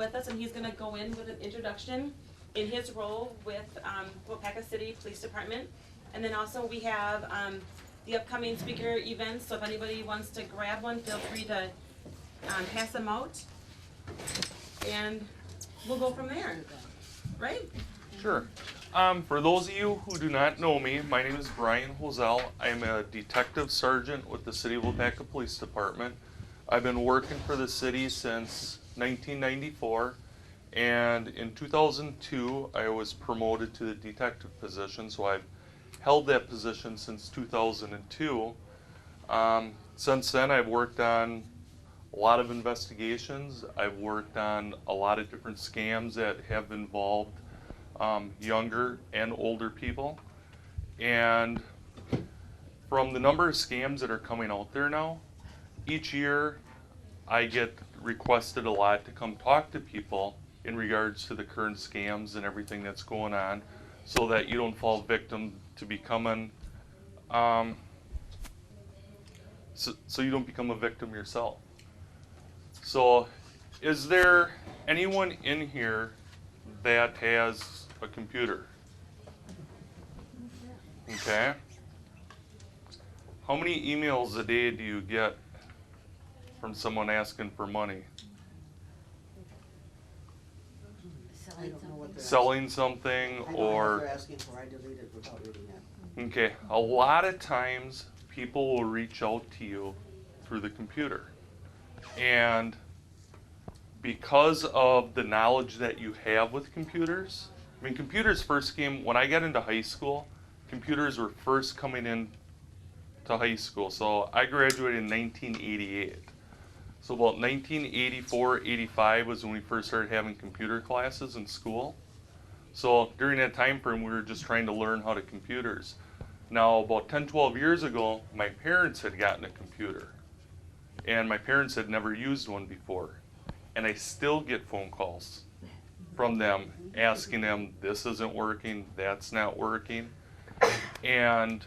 with us, and he's going to go in with an introduction in his role with Waupaca City Police Department. And then also we have the upcoming speaker events, so if anybody wants to grab one, feel free to pass them out. And we'll go from there, right? Sure. For those of you who do not know me, my name is Brian Hosell. I'm a detective sergeant with the City of Waupaca Police Department. I've been working for the city since 1994, and in 2002 I was promoted to the detective position, so I've held that position since 2002. Since then I've worked on a lot of investigations. I've worked on a lot of different scams that have involved younger and older people. And from the number of scams that are coming out there now, each year I get requested a lot to come talk to people in regards to the current scams and everything that's going on, so that you don't fall victim to becoming, so you don't become a victim yourself. So, is there anyone in here that has a computer? Okay. How many emails a day do you get from someone asking for money? I don't know what they're Selling something, I don't know what or they're asking for. I delete it without reading it. okay, a lot of times people will reach out to you through the computer. And because of the knowledge that you have with computers, I mean, computers first came, when I got into high school, computers were first coming in to high school. So I graduated in 1988. So about 1984, 85 was when we first started having computer classes in school. So during that time frame, we were just trying to learn how to computers. Now, about 10, 12 years ago, my parents had gotten a computer. And my parents had never used one before. And I still get phone calls from them asking them, this isn't working, that's not working. And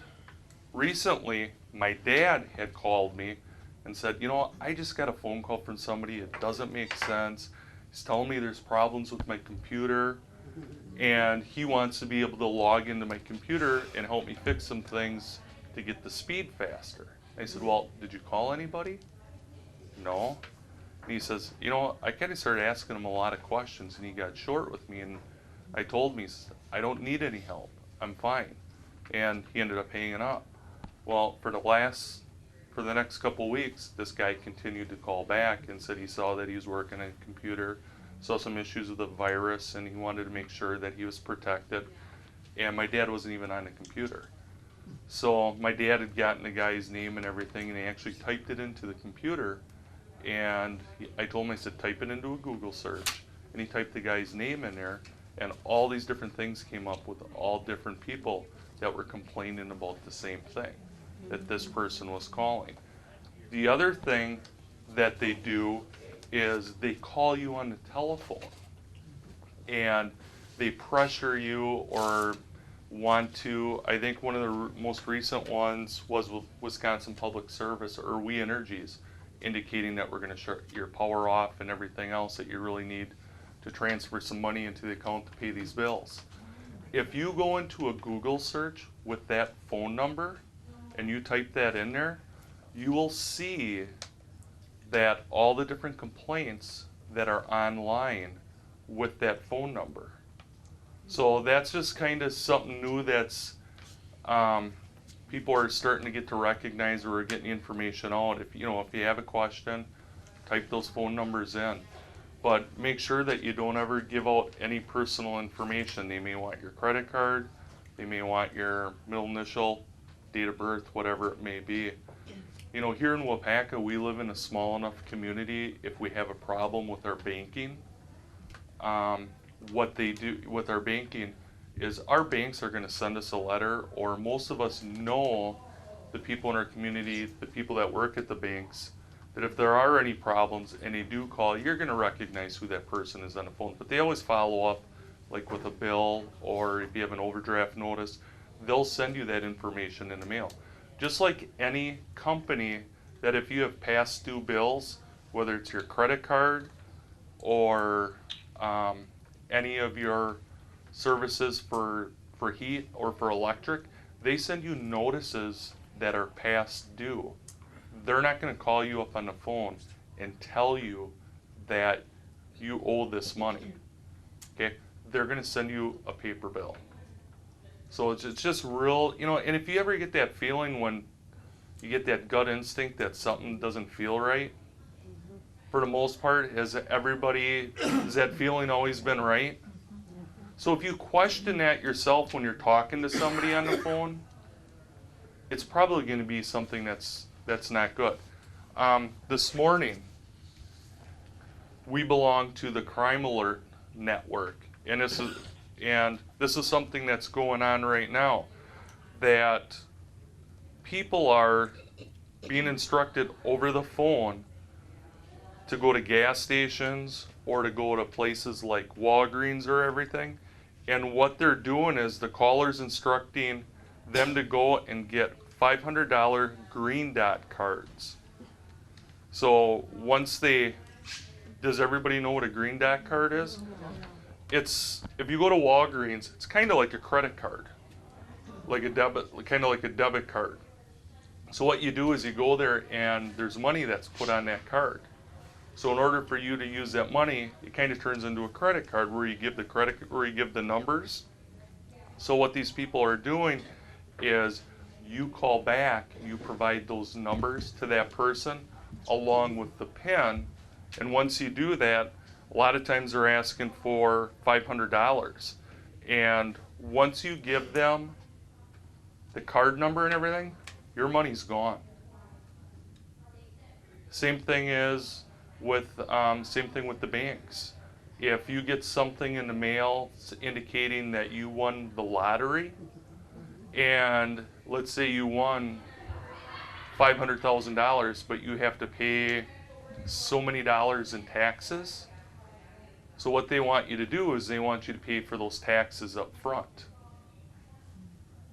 recently, my dad had called me and said, you know, I just got a phone call from somebody, it doesn't make sense. He's telling me there's problems with my computer, and he wants to be able to log into my computer and help me fix some things to get the speed faster. I said, well, did you call anybody? No. And he says, you know, I kind of started asking him a lot of questions, and he got short with me, and I told him, I don't need any help, I'm fine. And he ended up hanging up. Well, for the next couple weeks, this guy continued to call back and said he saw that he was working on a computer, saw some issues with the virus, and he wanted to make sure that he was protected. And my dad wasn't even on the computer. So my dad had gotten the guy's name and everything, and he actually typed it into the computer. And I told him, I said, type it into a Google search. And he typed the guy's name in there, and all these different things came up with all different people that were complaining about the same thing that this person was calling. The other thing that they do is they call you on the telephone, and they pressure you or want to. I think one of the most recent ones was with Wisconsin Public Service, or We Energies, indicating that we're going to shut your power off and everything else, that you really need to transfer some money into the account to pay these bills. If you go into a Google search with that phone number and you type that in there, you will see that all the different complaints that are online with that phone number. So that's just kind of something new that's people are starting to get to recognize, or are getting the information out. If you have a question, type those phone numbers in. But make sure that you don't ever give out any personal information. They may want your credit card, they may want your middle initial, date of birth, whatever it may be. You know, here in Waupaca, we live in a small enough community. If we have a problem with our banking, what they do with our banking is our banks are going to send us a letter, or most of us know the people in our community, the people that work at the banks, that if there are any problems and they do call, you're going to recognize who that person is on the phone. But they always follow up, like with a bill, or if you have an overdraft notice, they'll send you that information in the mail. Just like any company, that if you have past due bills, whether it's your credit card or any of your services for heat or for electric, they send you notices that are past due. They're not going to call you up on the phone and tell you that you owe this money. Okay? They're going to send you a paper bill. So it's just real, you know, and if you ever get that feeling when you get that gut instinct that something doesn't feel right, for the most part, has that feeling always been right? So if you question that yourself when you're talking to somebody on the phone, it's probably going to be something that's not good. This morning, we belong to the Crime Alert Network, and this is something that's going on right now, that people are being instructed over the phone to go to gas stations or to go to places like Walgreens or everything. And what they're doing is the caller's instructing them to go and get $500 green dot cards. So does everybody know what a green dot card is? If you go to Walgreens, it's kind of like a credit card, kind of like a debit card. So what you do is you go there and there's money that's put on that card. So in order for you to use that money, it kind of turns into a credit card where you give the numbers. So what these people are doing is you call back, you provide those numbers to that person along with the PIN, and once you do that, a lot of times they're asking for $500. And once you give them the card number and everything, your money's gone. Same thing with the banks. If you get something in the mail indicating that you won the lottery, and let's say you won $500,000, but you have to pay so many dollars in taxes. So what they want you to do is they want you to pay for those taxes up front.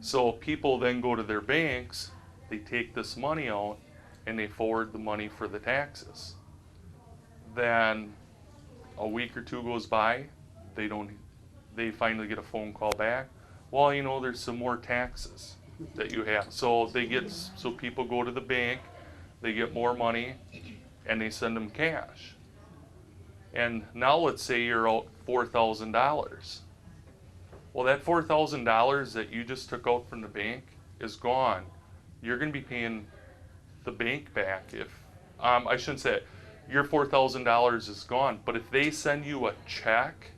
So people then go to their banks, they take this money out, and they forward the money for the taxes. Then a week or two goes by, they finally get a phone call back. Well, you know, there's some more taxes that you have. So people go to the bank, they get more money, and they send them cash. And now let's say you're out $4,000. Well, that $4,000 that you just took out from the bank is gone. You're going to be paying the bank back I shouldn't say it. Your $4,000 is gone, but if they send you a check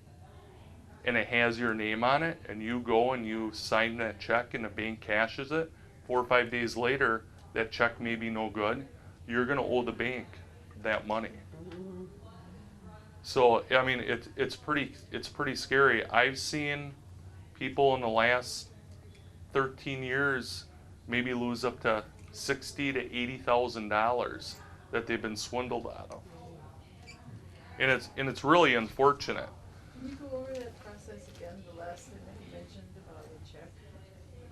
and it has your name on it, and you go and you sign that check and the bank cashes it, 4 or 5 days later, that check may be no good. You're going to owe the bank that money. So I mean, it's pretty scary. I've seen people in the last 13 years maybe lose up to $60,000 to $80,000 that they've been swindled out of, and it's really unfortunate. Can you go over that process again, the last thing that you mentioned about the check?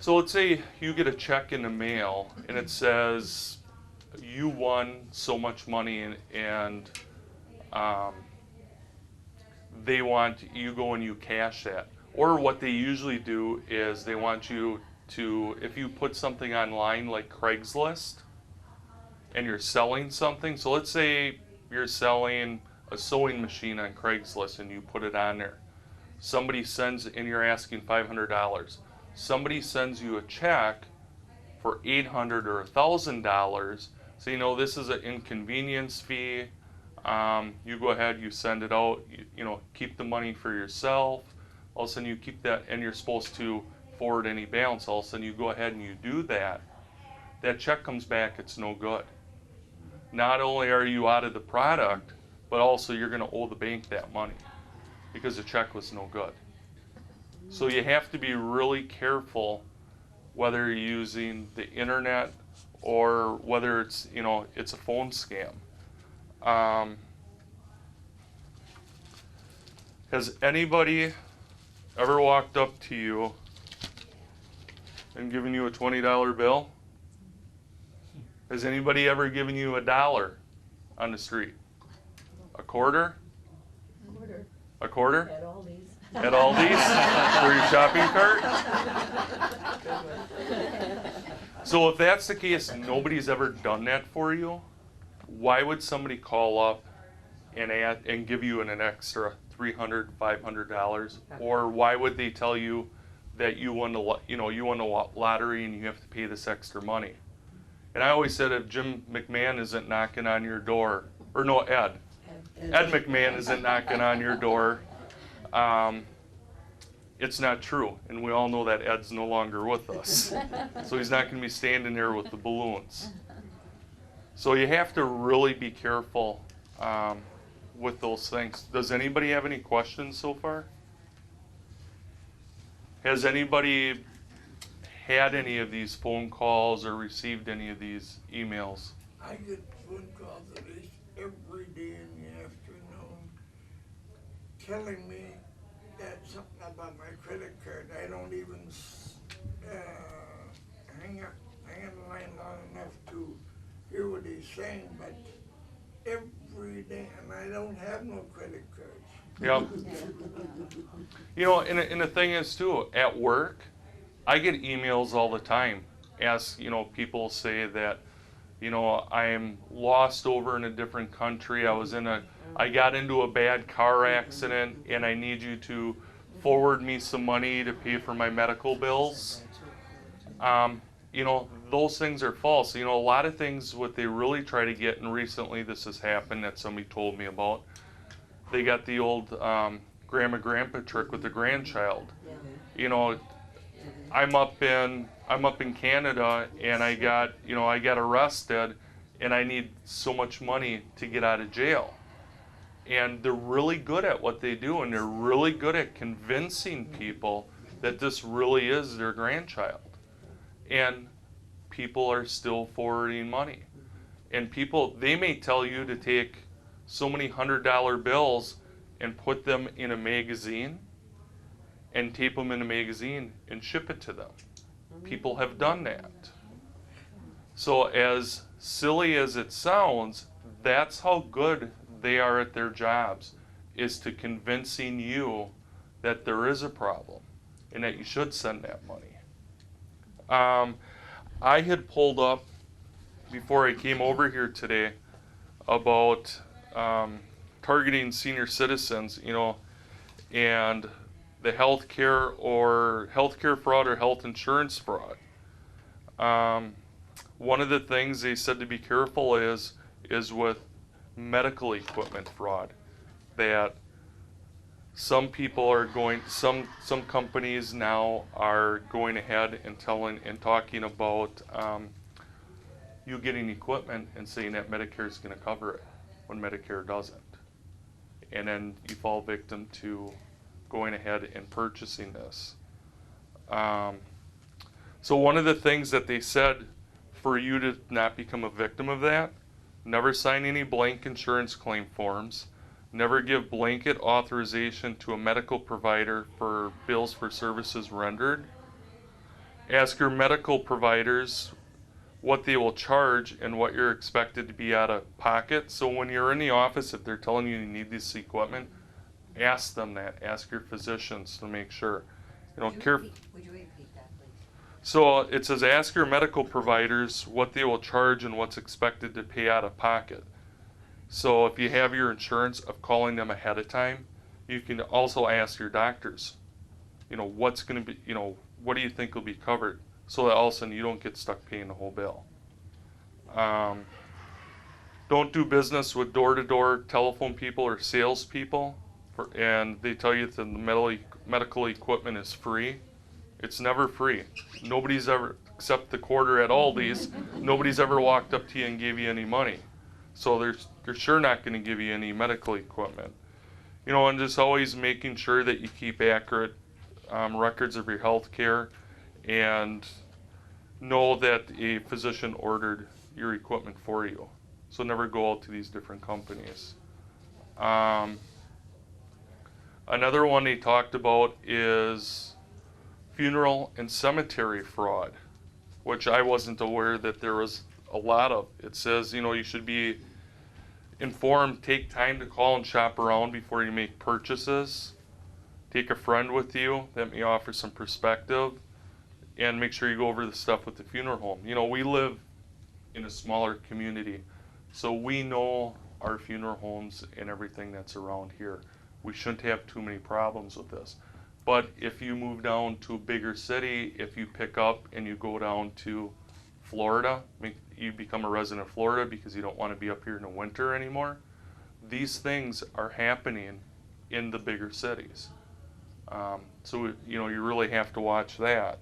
So let's say you get a check in the mail and it says you won so much money, and they want you go and you cash that. Or what they usually do is they want you to, if you put something online like Craigslist and you're selling something, so let's say you're selling a sewing machine on Craigslist and you put it on there. Somebody sends, and you're asking $500. Somebody sends you a check for $800 or $1,000. So you know this is an inconvenience fee. You go ahead, you send it out. You know, keep the money for yourself. All of a sudden you keep that, and you're supposed to forward any balance. All of a sudden you go ahead and you do that. That check comes back, it's no good. Not only are you out of the product, but also you're going to owe the bank that money because the check was no good. So you have to be really careful whether you're using the internet or whether it's, you know, it's a phone scam. Has anybody ever walked up to you and given you a $20 bill? Has anybody ever given you $1 on the street? A quarter? A quarter? At Aldi's. At Aldi's for your shopping cart? So if that's the case, nobody's ever done that for you, why would somebody call up and give you an extra $300, $500? Or why would they tell you that you won the lottery and you have to pay this extra money? And I always said, if Jim McMahon isn't knocking on your door, or no, Ed McMahon isn't knocking on your door, it's not true. And we all know that Ed's no longer with us. So he's not going to be standing there with the balloons. So you have to really be careful with those things. Does anybody have any questions so far? Has anybody had any of these phone calls or received any of these emails? I get phone calls at least every day in the afternoon telling me that something about my credit card. I don't even hang on the line long enough to hear what he's saying, but every day, and I don't have no credit cards. Yep. You know, and the thing is too, at work, I get emails all the time. People say that, I'm lost over in a different country. I got into a bad car accident and I need you to forward me some money to pay for my medical bills. Those things are false. A lot of things, what they really try to get, and recently this has happened that somebody told me about, they got the old grandma-grandpa trick with the grandchild. I'm up in Canada and I got arrested and I need so much money to get out of jail. And they're really good at what they do, and they're really good at convincing people that this really is their grandchild. And people are still forwarding money. And they may tell you to take so many $100 bills and put them in a magazine and tape them in a magazine and ship it to them. People have done that. So as silly as it sounds, that's how good they are at their jobs, is to convincing you that there is a problem and that you should send that money. I had pulled up, before I came over here today, about targeting senior citizens, and the healthcare fraud or health insurance fraud. One of the things they said to be careful is with medical equipment fraud, that some companies now are going ahead and talking about you getting equipment and saying that Medicare is going to cover it when Medicare doesn't, and then you fall victim to going ahead and purchasing this. So one of the things that they said for you to not become a victim of that, never sign any blank insurance claim forms, never give blanket authorization to a medical provider for bills for services rendered. Ask your medical providers what they will charge and what you're expected to be out of pocket. So when you're in the office, if they're telling you need this equipment, ask them that. Ask your physicians to make sure. Would you repeat that, please? So it says ask your medical providers what they will charge and what's expected to pay out of pocket. So if you have your insurance, of calling them ahead of time, you can also ask your doctors, what's going to be, what do you think will be covered, so that all of a sudden you don't get stuck paying the whole bill. Don't do business with door-to-door telephone people or salespeople, and they tell you that the medical equipment is free. It's never free. Nobody's ever, except the quarter at Aldi's, nobody's ever walked up to you and gave you any money. So they're sure not going to give you any medical equipment. And just always making sure that you keep accurate records of your health care, and know that a physician ordered your equipment for you. So never go out to these different companies. Another one they talked about is funeral and cemetery fraud, which I wasn't aware that there was a lot of. It says, you should be informed, take time to call and shop around before you make purchases. Take a friend with you that may offer some perspective, and make sure you go over the stuff with the funeral home. You know, we live in a smaller community, so we know our funeral homes and everything that's around here. We shouldn't have too many problems with this. But if you move down to a bigger city, if you pick up and you go down to Florida, you become a resident of Florida because you don't want to be up here in the winter anymore. These things are happening in the bigger cities. So, you know, you really have to watch that.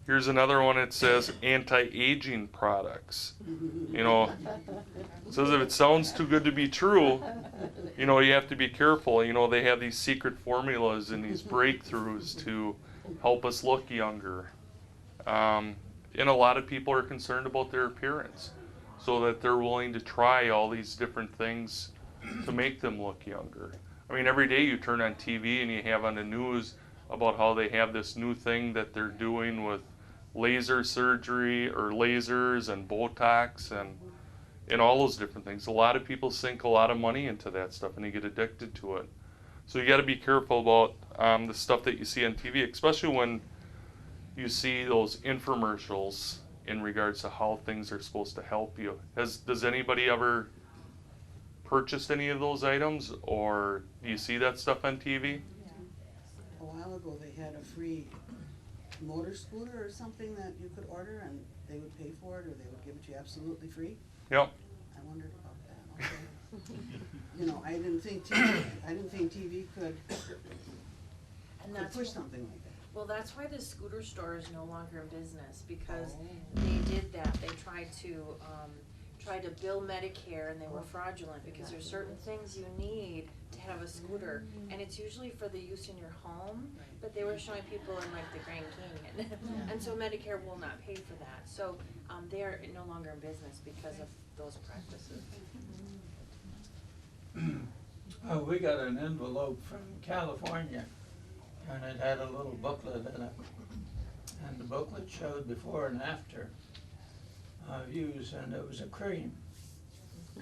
Here's another one. It says anti-aging products. You know, it says if it sounds too good to be true, you know, you have to be careful. You know, they have these secret formulas and these breakthroughs to help us look younger. And a lot of people are concerned about their appearance, so that they're willing to try all these different things to make them look younger. I mean, every day you turn on TV and you have on the news about how they have this new thing that they're doing with laser surgery or lasers and Botox and all those different things. A lot of people sink a lot of money into that stuff and they get addicted to it. So you got to be careful about the stuff that you see on TV, especially when you see those infomercials in regards to how things are supposed to help you. Does anybody ever purchased any of those items, or do you see that stuff on TV? A while ago, they had a free motor scooter or something that you could order and they would pay for it, or they would give it to you absolutely free. Yep. I wondered about that, okay. You know, I didn't think TV could And that's push something like that. Well, that's why the scooter store is no longer in business, because Oh. they did that. They tried to bill Medicare, and they were fraudulent, because there's certain things you need to have a scooter, and it's usually for the use in your home, but they were showing people in like the Grand Canyon. And so Medicare will not pay for that. So they are no longer in business because of those practices. We got an envelope from California, and it had a little booklet in it. And the booklet showed before and after use, and it was a cream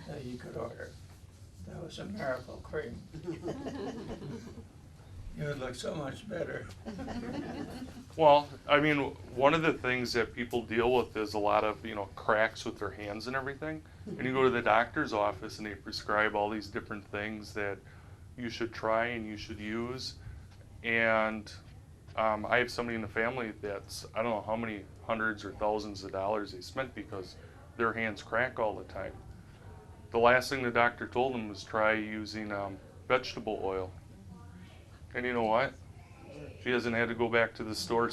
that you could order. That was a miracle cream. You would look so much better. Well, I mean, one of the things that people deal with is a lot of, you know, cracks with their hands and everything. And you go to the doctor's office and they prescribe all these different things that you should try and you should use. And I have somebody in the family that's, I don't know how many hundreds or thousands of dollars they spent because their hands crack all the time. The last thing the doctor told them was try using vegetable oil. And you know what? She hasn't had to go back to the store,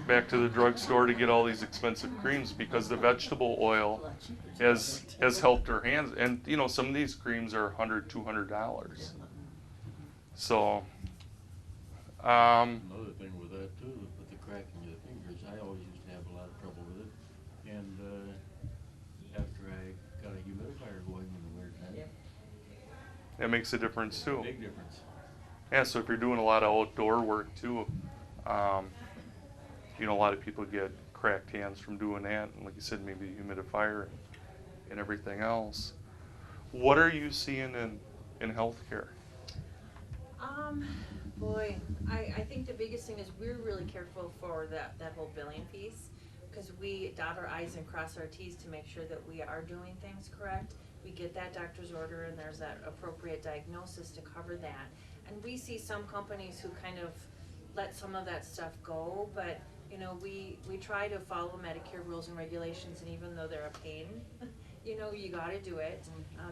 back to the drugstore to get all these expensive creams because the vegetable oil has helped her hands. And you know, some of these creams are $100, $200. So, Another thing with that too, with the cracking of the fingers, I always used to have a lot of trouble with it. And after I got a humidifier going in the winter time, that makes a difference too. big difference. Yeah, so if you're doing a lot of outdoor work too, you know, a lot of people get cracked hands from doing that. And like you said, maybe the humidifier and everything else. What are you seeing in healthcare? Boy, I think the biggest thing is we're really careful for that whole billing piece, because we dot our I's and cross our T's to make sure that we are doing things correct. We get that doctor's order and there's that appropriate diagnosis to cover that. And we see some companies who kind of let some of that stuff go, but you know, we try to follow Medicare rules and regulations, and even though they're a pain, you know, you gotta do it,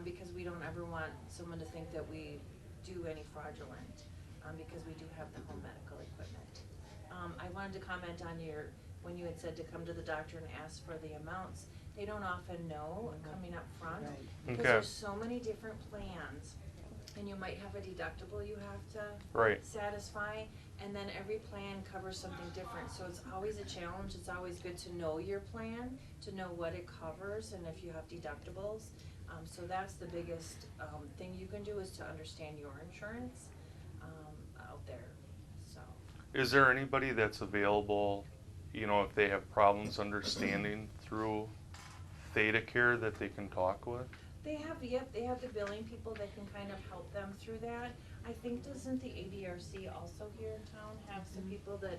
because we don't ever want someone to think that we do any fraudulent, because we do have the home medical equipment. I wanted to comment on when you had said to come to the doctor and ask for the amounts. They don't often know coming up front, Right. because Okay. there's so many different plans, and you might have a deductible you have to Right. satisfy, and then every plan covers something different, so it's always a challenge. It's always good to know your plan, to know what it covers, and if you have deductibles. So that's the biggest thing you can do, is to understand your insurance out there, so. Is there anybody that's available, you know, if they have problems understanding through Theta Care that they can talk with? They have, yep, they have the billing people that can kind of help them through that. I think doesn't the ADRC also here in town have some people that,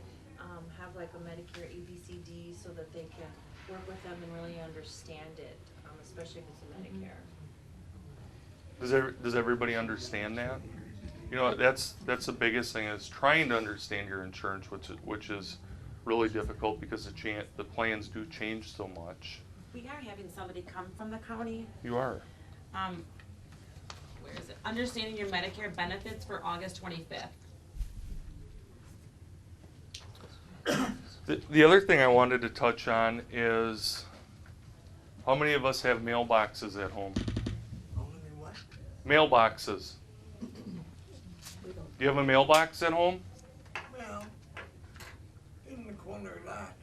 have like a Medicare ABCD so that they can work with them and really understand it, especially if it's a Medicare. Does everybody understand that? You know, that's the biggest thing, is trying to understand your insurance, which is really difficult because the plans do change so much. We are having somebody come from the county. You are. Where is it? Understanding your Medicare benefits for August 25th. The other thing I wanted to touch on is, how many of us have mailboxes at home? How many what? Mailboxes. Do you have a mailbox at home? Well, in the corner lot.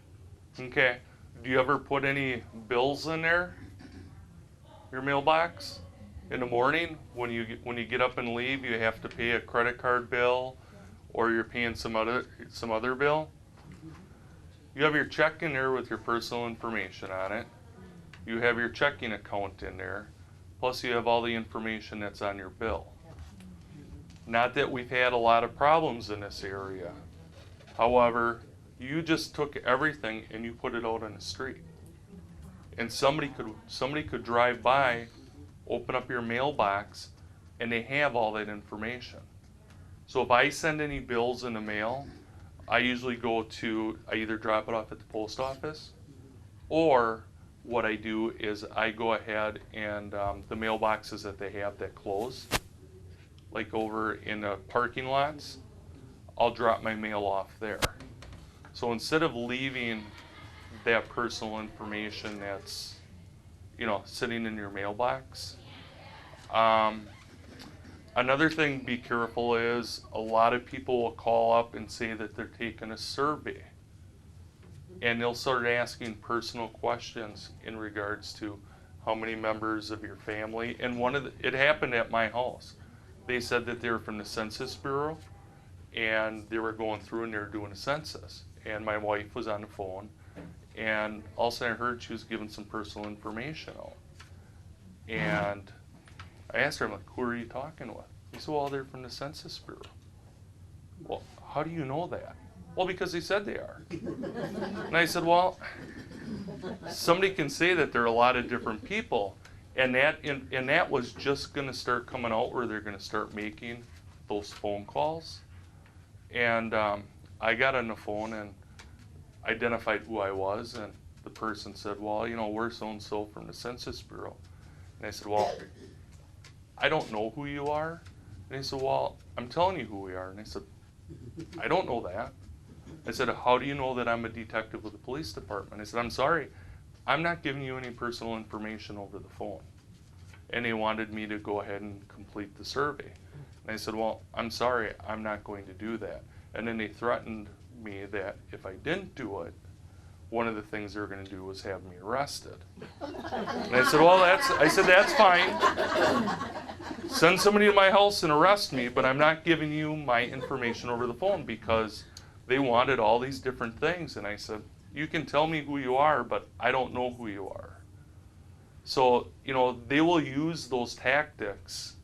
Okay. Do you ever put any bills in there? Your mailbox? In the morning, when you get up and leave, you have to pay a credit card bill, or you're paying some other bill. You have your check in there with your personal information on it. You have your checking account in there, plus you have all the information that's on your bill. Not that we've had a lot of problems in this area. However, you just took everything and you put it out on the street. And somebody could drive by, open up your mailbox, and they have all that information. So if I send any bills in the mail, I usually I either drop it off at the post office, or what I do is I go ahead and the mailboxes that they have that close, like over in the parking lots, I'll drop my mail off there. So instead of leaving that personal information that's, sitting in your mailbox. Another thing to be careful is, a lot of people will call up and say that they're taking a survey. And they'll start asking personal questions in regards to how many members of your family. And it happened at my house. They said that they were from the Census Bureau, and they were going through and they were doing a census. And my wife was on the phone, and all of a sudden I heard she was giving some personal information out. And I asked her, I'm like, who are you talking with? He said, well, they're from the Census Bureau. Well, how do you know that? Well, because they said they are. And I said, well, somebody can say that there are a lot of different people, and that was just going to start coming out where they're going to start making those phone calls. And I got on the phone and identified who I was, and the person said, well, we're so-and-so from the Census Bureau. And I said, well, I don't know who you are. And he said, well, I'm telling you who we are. And I said, I don't know that. I said, how do you know that I'm a detective with the police department? I said, I'm sorry, I'm not giving you any personal information over the phone. And they wanted me to go ahead and complete the survey. And I said, well, I'm sorry, I'm not going to do that. And then they threatened me that if I didn't do it, one of the things they were going to do was have me arrested. And I said, well, that's fine. Send somebody to my house and arrest me, but I'm not giving you my information over the phone, because they wanted all these different things. And I said, you can tell me who you are, but I don't know who you are. So, they will use those tactics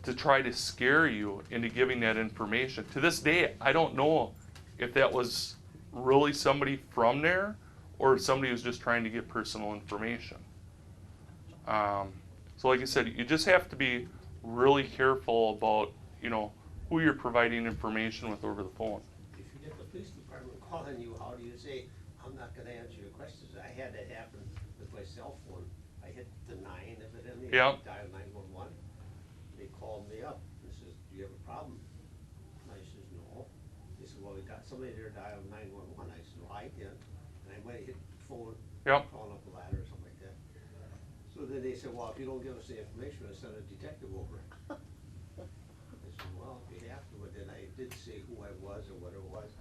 to try to scare you into giving that information. To this day, I don't know if that was really somebody from there, or somebody who's just trying to get personal information. So like I said, you just have to be really careful about, who you're providing information with over the phone. If you get the police department calling you, how do you say, I'm not gonna answer your questions? I had that happen with my cell phone. I hit the 9 evidently, Yeah. dialed 911. They called me up and says, do you have a problem? And I says, no. They said, well, we got somebody there dialed 911. I said, no, I didn't. And I went and hit the phone, Yep. calling up a ladder or something like that. So then they said, well, if you don't give us the information, we'll send a detective over. I said, well, if you have to, but then I did say who I was or what it was.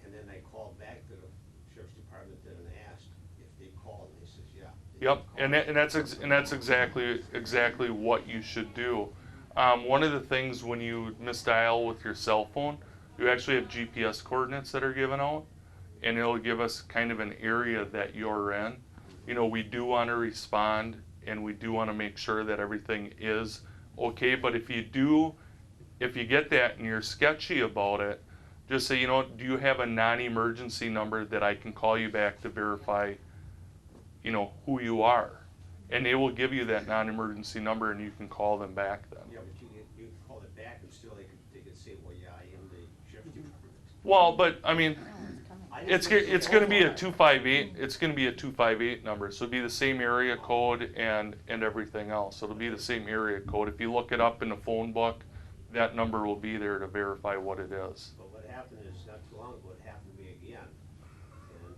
And then I called back to the sheriff's department then and asked if they called, and they says, yeah. Yep, and that's exactly what you should do. One of the things when you misdial with your cell phone, you actually have GPS coordinates that are given out, and it'll give us kind of an area that you're in. we do want to respond and we do want to make sure that everything is okay. But if you get that and you're sketchy about it, just say, do you have a non-emergency number that I can call you back to verify, who you are? And they will give you that non-emergency number and you can call them back then. Yeah, but you call it back and still they could say, well, yeah, I am the sheriff's department. Well, but I mean, I it's just make it's the going to be phone a call. 258. It's going to be a 258 number. So it'll be the same area code and everything else. It'll be the same area code. If you look it up in the phone book, that number will be there to verify what it is. But what happened is, not too long ago, it happened to me again. And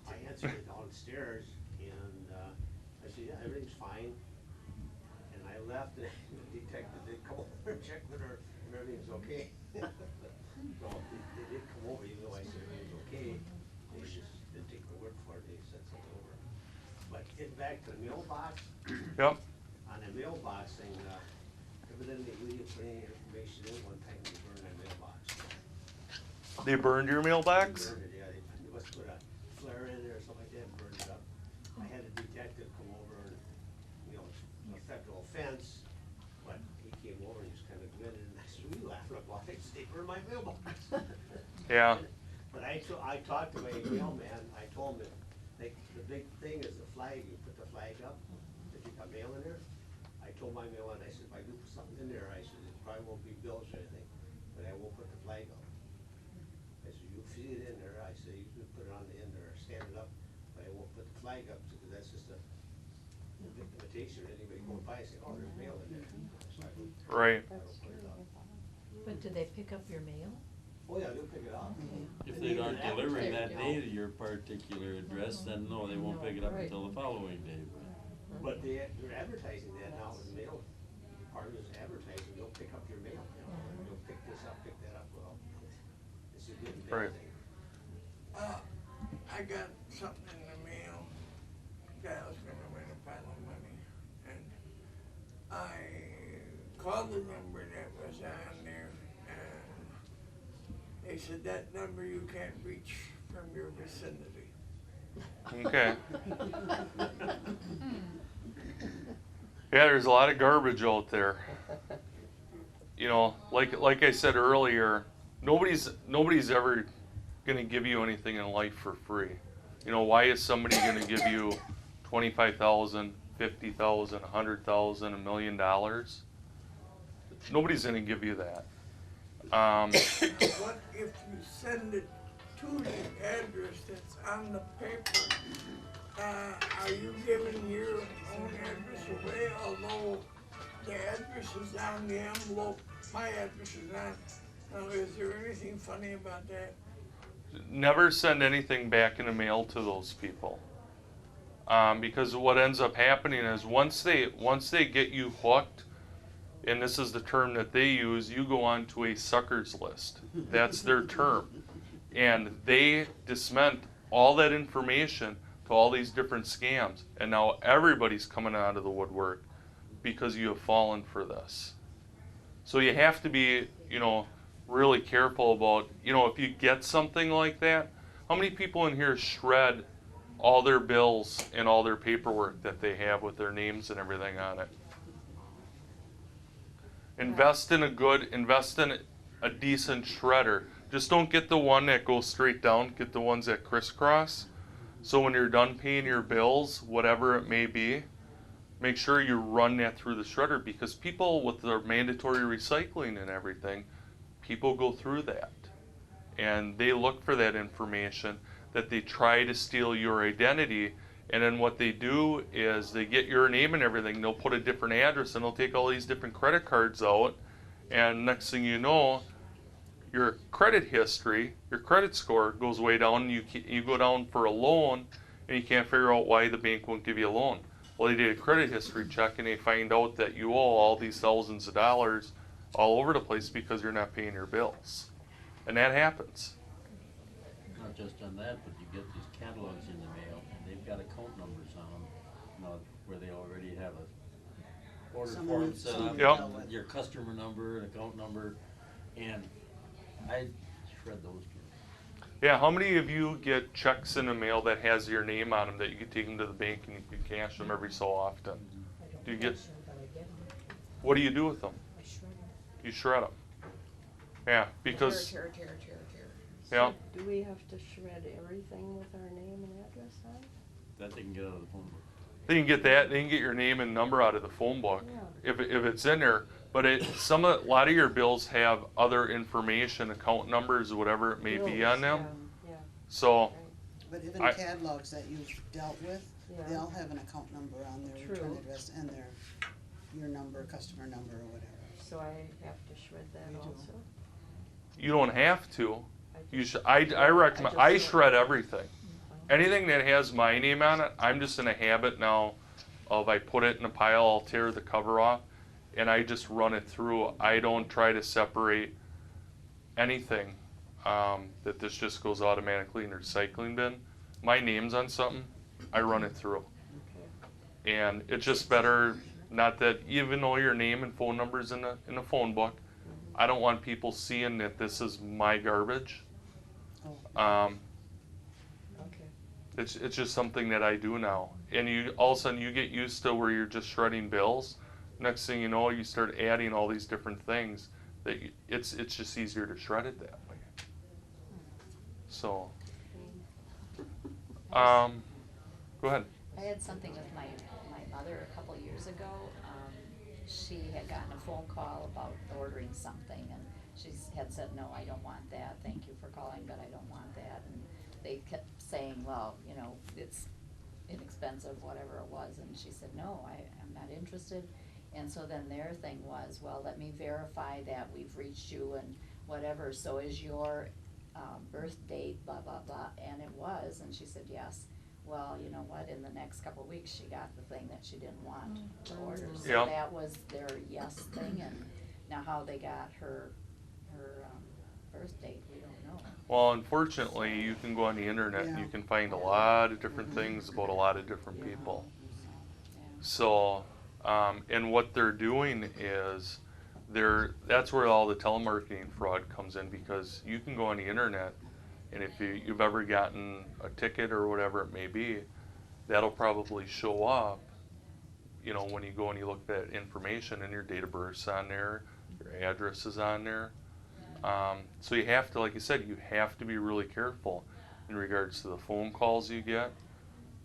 I answered it downstairs, and I said, yeah, everything's fine. And I left, and the detective did come over and check with her if everything's okay. So they did come over, even though I said everything's okay. They just didn't take my word for it, they sent something over. But getting back to the mailbox, Yep. on the mailbox thing, evidently we didn't put any information in one time, we burned our mailbox. They burned your mailbox? Burned it, yeah, they must put a flare in there or something like that and burned it up. I had a detective come over and, it's a federal offense, but he came over and just kinda grinned and I said, what are you laughing about? I said, they burned my mailbox. Yeah. But I talked to my mailman, I told him that, the big thing is the flag, you put the flag up, if you got mail in there. I told my mailman, I said, if I do put something in there, I said, it probably won't be bills or anything, but I won't put the flag up. I said, you see it in there, I said, you can put it on the end there, stand it up, but I won't put the flag up, because that's just a invitation, anybody going by, say, oh, there's mail in there. So I don't Right. put it up. But do they pick up your mail? Oh, yeah, they'll pick it up. If And they even aren't delivering that advertise day it. to your particular address, then no, they won't pick it up Right. until the following day. But they're advertising that now with mail, part is advertising, they'll pick up your mail, they'll pick this up, pick that up, well, it's a good mail Right. thing. I got something in the mail that I was gonna win a pile of money, and I called the number that was on there, and they said that number you can't reach from your vicinity. Okay. Yeah, there's a lot of garbage out there. Like I said earlier, nobody's ever gonna give you anything in life for free. Why is somebody gonna give you $25,000, $50,000, $100,000, $1 million? Nobody's gonna give you that. What if you send it to the address that's on the paper? Are you giving your own address away, although the address is on the envelope, my address is on? Now, is there anything funny about that? Never send anything back in the mail to those people. Because what ends up happening is once they get you hooked, and this is the term that they use, you go on to a suckers list. That's their term. And they disment all that information to all these different scams. And now everybody's coming out of the woodwork because you have fallen for this. So you have to be, really careful about, if you get something like that, how many people in here shred all their bills and all their paperwork that they have with their names and everything on it? Invest in a decent shredder. Just don't get the one that goes straight down, get the ones that crisscross. So when you're done paying your bills, whatever it may be, make sure you run that through the shredder, because people with their mandatory recycling and everything, people go through that. And they look for that information, that they try to steal your identity, and then what they do is they get your name and everything, they'll put a different address, and they'll take all these different credit cards out, and next thing you know, your credit history, your credit score goes way down, and you go down for a loan, and you can't figure out why the bank won't give you a loan. Well, they did a credit history check, and they find out that you owe all these thousands of dollars all over the place because you're not paying your bills. And that happens. Not just on that, but you get these catalogs in the mail, and they've got account numbers on them, where they already have a order Someone- form set someone up, Yep. tell it. your customer number, an account number, and I shred those too. Yeah, how many of you get checks in the mail that has your name on them that you can take them to the bank and you can cash them every so often? Do you get? What do you do with them? You shred them. Yeah, because Tear. yeah, Do we have to shred everything with our name and address on? That they can get out of the phone book. they can get that. They can get your name and number out of the phone book if it's in there. But a lot of your bills have other information, account numbers, whatever it may be on them. Yeah, So But even I- catalogs that you've dealt with, they yeah. all have an account number on their return True. address and your number, customer number or whatever. So I have to shred that You do. also? you don't have to. I You just- should. I recommend. I shred everything. Fine. Anything that has my name on it, I'm just in a habit now of I put it in a pile, I'll tear the cover off, and I just run it through. I don't try to separate anything that this just goes automatically in the recycling bin. My name's on something, I run it through. Okay. And it's just better, not that even though your name and phone number's in the phone book, I don't want people seeing that this is my garbage. Oh, Okay. It's just something that I do now. And you all of a sudden you get used to where you're just shredding bills. Next thing you know, you start adding all these different things that it's just easier to shred it that way. So, go ahead. I had something with my mother a couple years ago. She had gotten a phone call about ordering something, and she had said, "No, I don't want that. Thank you for calling, but I don't want that." And they kept saying, "Well, you know, it's inexpensive, whatever it was." And she said, "No, I'm not interested." And so then their thing was, "Well, let me verify that we've reached you and whatever. So is your birth date, blah, blah, blah." And it was, and she said, "Yes." Well, you know what, in the next couple of weeks, she got the thing that she didn't want to order. So Yeah. that was their yes thing, and now how they got her birth date, we don't know. Well, unfortunately, you can go on the internet and you can find a lot of different things about a lot of different people. Yeah. So, and what they're doing is that's where all the telemarketing fraud comes in, because you can go on the internet, and if you've ever gotten a ticket or whatever it may be, that'll probably show up, you know, when you go and you look at information, and your date of birth's on there, your address is on there. So you have to, like you said, you have to be really careful in regards to the phone calls you get,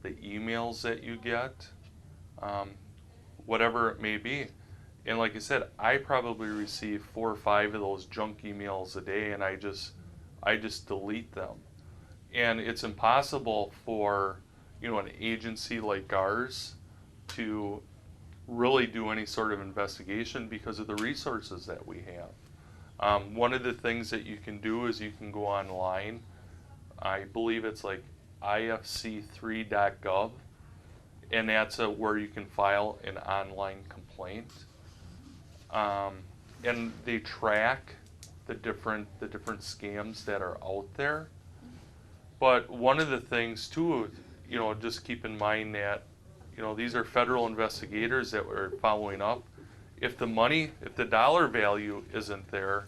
the emails that you get, whatever it may be. And like I said, I probably receive 4 or 5 of those junk emails a day, and I just delete them. And it's impossible for, you know, an agency like ours to really do any sort of investigation because of the resources that we have. One of the things that you can do is you can go online. I believe it's like ifc3.gov, and that's where you can file an online complaint. And they track the different scams that are out there. But one of the things too, you know, just keep in mind that, you know, these are federal investigators that we're following up. If the dollar value isn't there,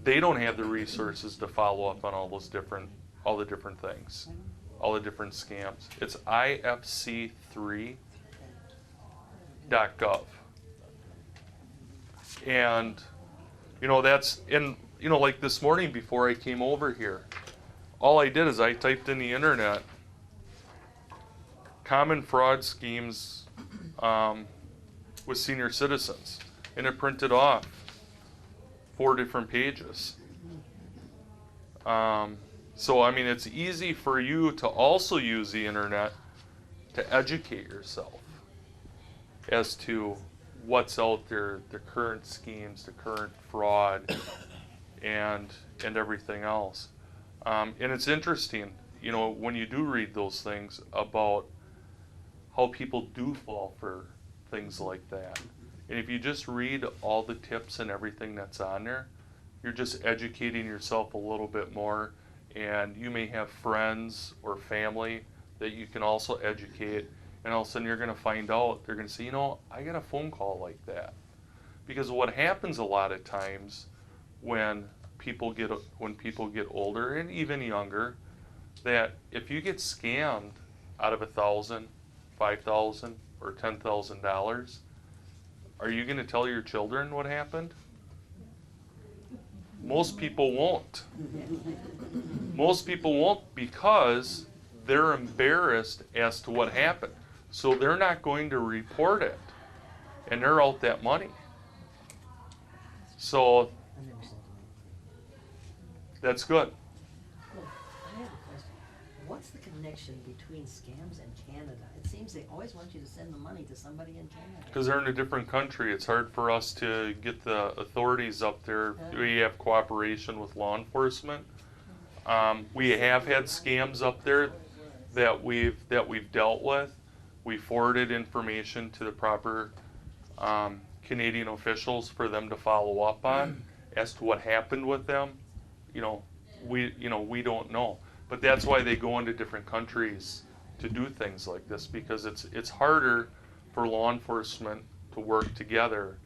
they don't have the resources to follow up on all the different things, all the different scams. It's ifc3.gov. And, you know, like this morning before I came over here, all I did is I typed in the internet, common fraud schemes with senior citizens, and it printed off 4 different pages. So, I mean, it's easy for you to also use the internet to educate yourself as to what's out there, the current schemes, the current fraud, and everything else. And it's interesting, you know, when you do read those things about how people do fall for things like that. And if you just read all the tips and everything that's on there, you're just educating yourself a little bit more, and you may have friends or family that you can also educate, and all of a sudden you're going to find out, they're going to say, you know, I got a phone call like that. Because what happens a lot of times when people get older and even younger, that if you get scammed out of $1,000, $5,000, or $10,000, are you going to tell your children what happened? Most people won't. Most people won't because they're embarrassed as to what happened. So they're not going to report it. And they're out that money. So that's good. Well, I have a question. What's the connection between scams and Canada? It seems they always want you to send the money to somebody in Canada. Because they're in a different country. It's hard for us to get the authorities up there. We have cooperation with law enforcement. We have had scams up there that we've dealt with. We forwarded information to the proper Canadian officials for them to follow up on as to what happened with them. We don't know. But that's why they go into different countries to do things like this, because it's harder for law enforcement to work together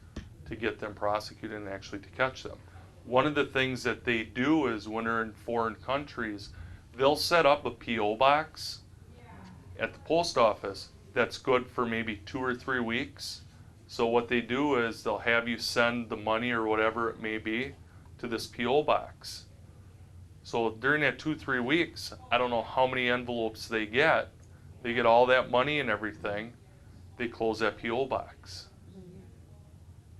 to get them prosecuted and actually to catch them. One of the things that they do is when they're in foreign countries, they'll set up a P.O. box at the post office that's good for maybe 2 or 3 weeks. So what they do is they'll have you send the money or whatever it may be to this P.O. box. So during that 2-3 weeks, I don't know how many envelopes they get. They get all that money and everything. They close that P.O. box.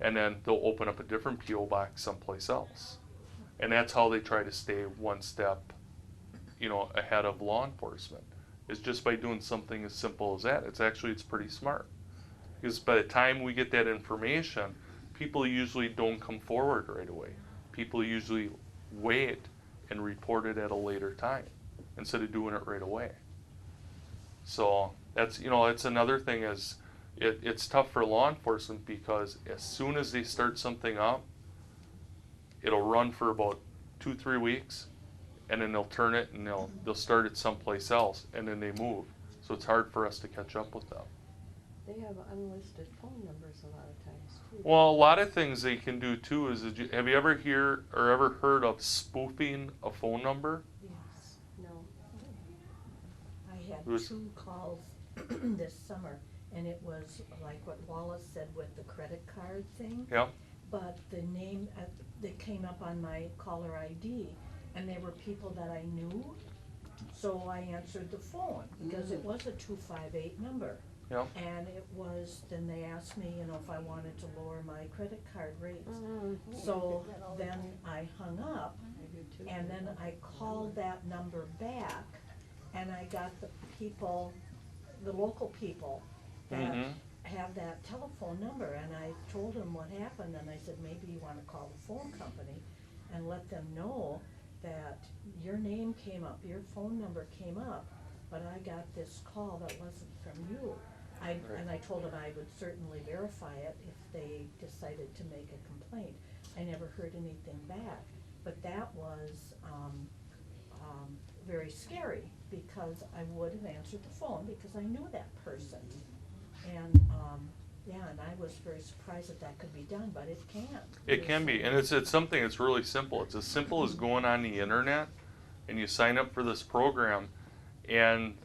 And then they'll open up a different P.O. box someplace else. And that's how they try to stay one step, ahead of law enforcement. Is just by doing something as simple as that. It's pretty smart. Because by the time we get that information, people usually don't come forward right away. People usually wait and report it at a later time instead of doing it right away. So that's another thing is it's tough for law enforcement because as soon as they start something up, it'll run for about 2-3 weeks, and then they'll turn it and they'll start it someplace else, and then they move. So it's hard for us to catch up with them. They have unlisted phone numbers a lot of times too. Well, a lot of things they can do too is, have you ever heard of spoofing a phone number? Yes, no. I had Who's- 2 calls this summer, and it was like what Wallace said with the credit card thing. Yeah. But the name, that came up on my caller ID, and they were people that I knew, so I answered the phone, because it was a 258 number. Yeah. And then they asked me, if I wanted to lower my credit card rates. So then I hung up, and then I called that number back, and I got the local people that have that telephone number, and I told them what happened, and I said, maybe you wanna call the phone company and let them know that your name came up, your phone number came up, but I got this call that wasn't from you. And I told them I would certainly verify it if they decided to make a complaint. I never heard anything back, but that was very scary, because I would have answered the phone because I knew that person. And, and I was very surprised that could be done, but it can. It can be, and it's something that's really simple. It's as simple as going on the internet and you sign up for this program, and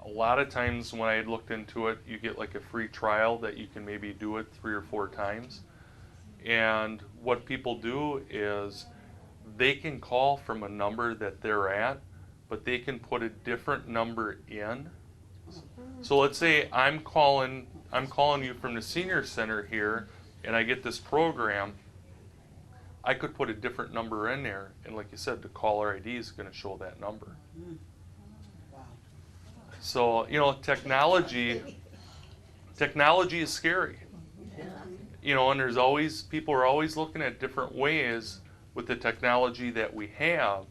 a lot of times when I had looked into it, you get like a free trial that you can maybe do it 3 or 4 times. And what people do is they can call from a number that they're at, but they can put a different number in. So let's say I'm calling you from the senior center here, and I get this program. I could put a different number in there, and like you said, the caller ID is going to show that number. Wow. So, technology is scary. And people are always looking at different ways with the technology that we have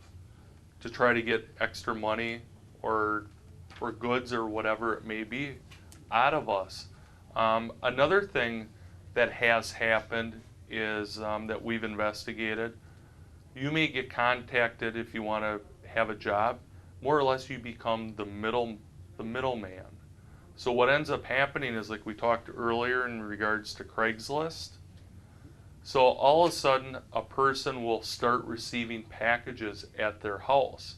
to try to get extra money or goods or whatever it may be out of us. Another thing that has happened is that we've investigated. You may get contacted if you want to have a job. More or less, you become the middleman. So what ends up happening is, like we talked earlier in regards to Craigslist. So all of a sudden, a person will start receiving packages at their house.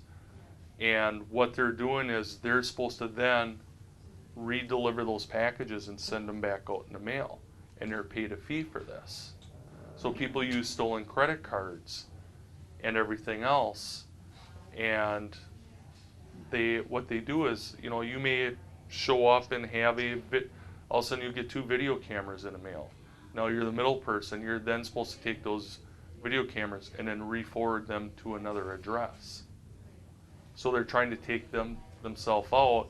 And what they're doing is they're supposed to then re-deliver those packages and send them back out in the mail. And they're paid a fee for this. So people use stolen credit cards and everything else. And what they do is, you know, you may show up and have all of a sudden you get 2 video cameras in the mail. Now you're the middle person. You're then supposed to take those video cameras and then re-forward them to another address. So they're trying to take themselves out,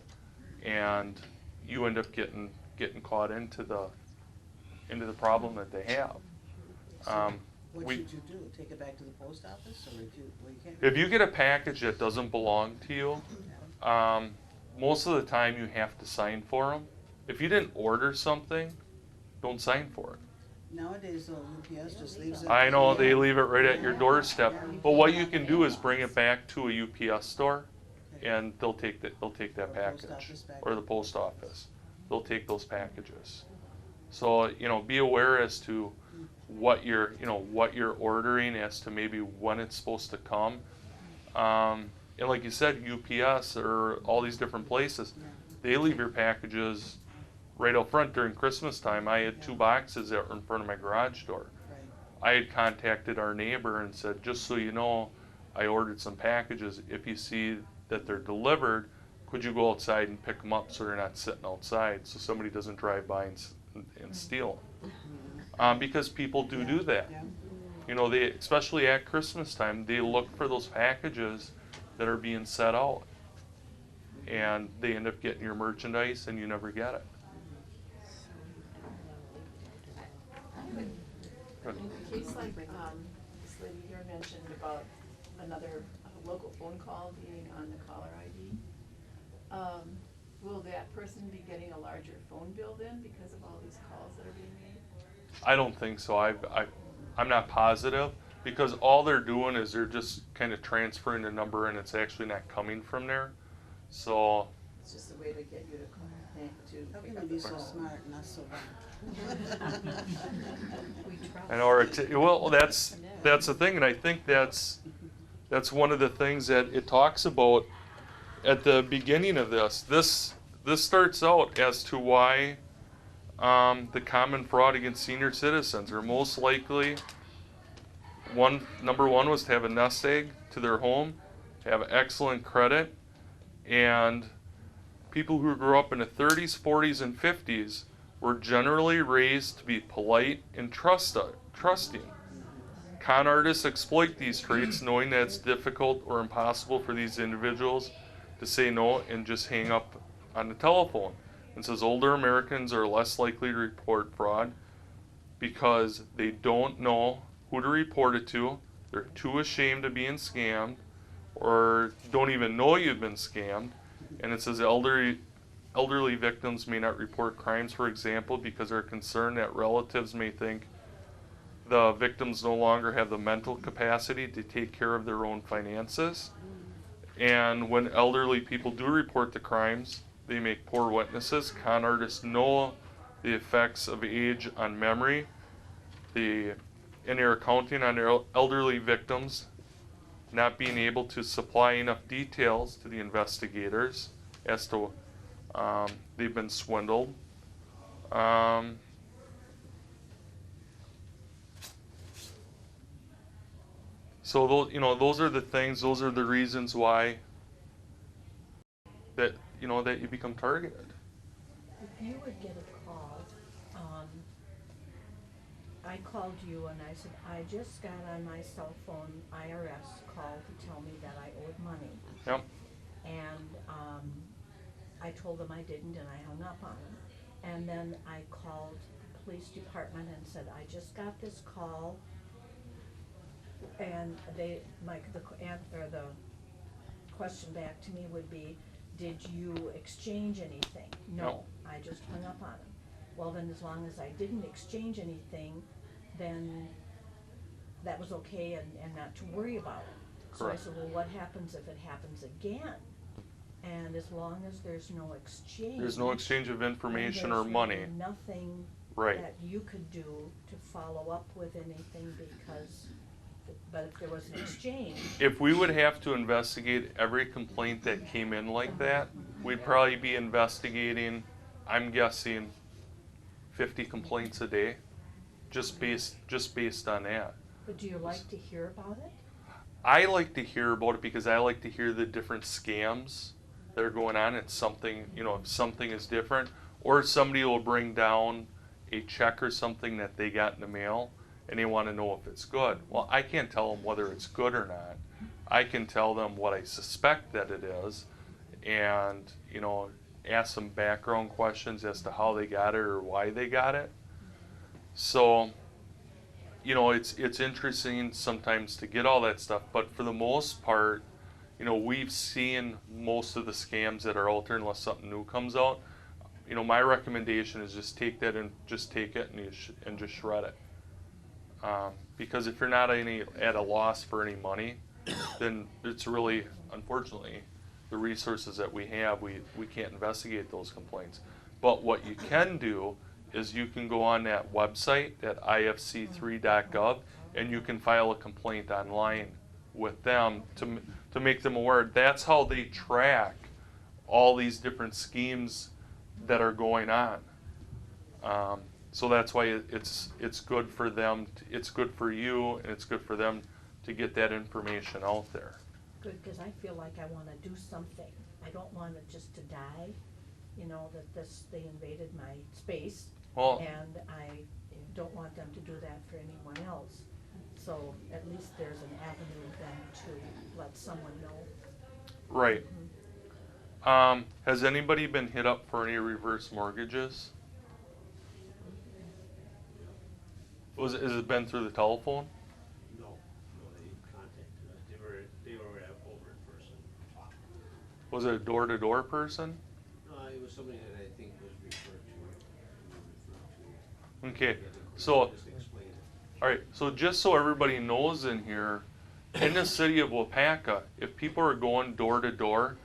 and you end up getting caught into the problem that they have. What should you do? Take it back to the post office, or you can't? If you get a package that doesn't belong to you, most of the time you have to sign for them. If you didn't order something, don't sign for it. Nowadays, UPS just leaves it. I know they leave it right at your doorstep, but what you can do is bring it back to a UPS store, and they'll take that package, or the post office. They'll take those packages. So be aware as to what you're ordering, as to maybe when it's supposed to come. And like you said, UPS or all these different places, they leave your packages right out front. During Christmas time, I had 2 boxes that were in front of my garage door. I had contacted our neighbor and said, just so you know, I ordered some packages. If you see that they're delivered, could you go outside and pick them up so they're not sitting outside, so somebody doesn't drive by and steal them. Because people do that. They, especially at Christmas time, they look for those packages that are being set out, and they end up getting your merchandise and you never get it. In a case like this lady here mentioned about another local phone call being on the caller ID, will that person be getting a larger phone bill then because of all these calls that are being made? I don't think so. I'm not positive, because all they're doing is they're just kind of transferring the number, and it's actually not coming from there. So It's just a way to get you to call, How can they be so smart and not so bad? I know, well, that's the thing, and I think that's one of the things that it talks about at the beginning of this. This starts out as to why the common fraud against senior citizens are most likely. Number one was to have a nest egg to their home, have excellent credit, and people who grew up in the 30s, 40s, and 50s were generally raised to be polite and trusting. Con artists exploit these traits, knowing that it's difficult or impossible for these individuals to say no and just hang up on the telephone. And says older Americans are less likely to report fraud because they don't know who to report it to, they're too ashamed of being scammed, or don't even know you've been scammed. And it says elderly victims may not report crimes, for example, because they're concerned that relatives may think the victims no longer have the mental capacity to take care of their own finances. And when elderly people do report the crimes, they make poor witnesses. Con artists know the effects of age on memory. And they're counting on their elderly victims not being able to supply enough details to the investigators as to they've been swindled. So those are the things. Those are the reasons why that you become targeted. If you would get a call, I called you and I said, I just got on my cell phone, IRS called to tell me that I owed money. Yep. And I told them I didn't, and I hung up on them. And then I called the police department and said, I just got this call. And the question back to me would be, did you exchange anything? No, I just hung up on them. Well, then as long as I didn't exchange anything, then that was okay and not to worry about it. Correct. So I said, well, what happens if it happens again? And as long as there's no exchange. There's no exchange of information or there's money. really nothing Right. that you could do to follow up with anything, because but if there was an exchange, If we would have to investigate every complaint that came in like that, we'd probably be investigating, I'm guessing, 50 complaints a day, just based on that. but do you like to hear about it? I like to hear about it because I like to hear the different scams that are going on. It's something, if something is different, or somebody will bring down a check or something that they got in the mail and they want to know if it's good. Well, I can't tell them whether it's good or not. I can tell them what I suspect that it is, and ask some background questions as to how they got it or why they got it. So it's interesting sometimes to get all that stuff, but for the most part, we've seen most of the scams that are out there unless something new comes out. My recommendation is just take that and just take it and just shred it. Because if you're not at a loss for any money, then it's really, unfortunately, the resources that we have, we can't investigate those complaints. But what you can do is you can go on that website, that ifc3.gov, and you can file a complaint online with them to make them aware. That's how they track all these different schemes that are going on. So that's why it's good for them. It's good for you, and it's good for them to get that information out there. Good, cause I feel like I wanna do something. I don't want it just to die, that they invaded my space. Well, And I don't want them to do that for anyone else. So at least there's an avenue then to let someone know. right. Has anybody been hit up for any reverse mortgages? Has it been through the telephone? No, they contacted us, they were over in person. Was it a door-to-door person? It was somebody that I think was referred to. Okay, so, Just explain it. alright, so just so everybody knows in here, in the city of Waupaca, if people are going door to door,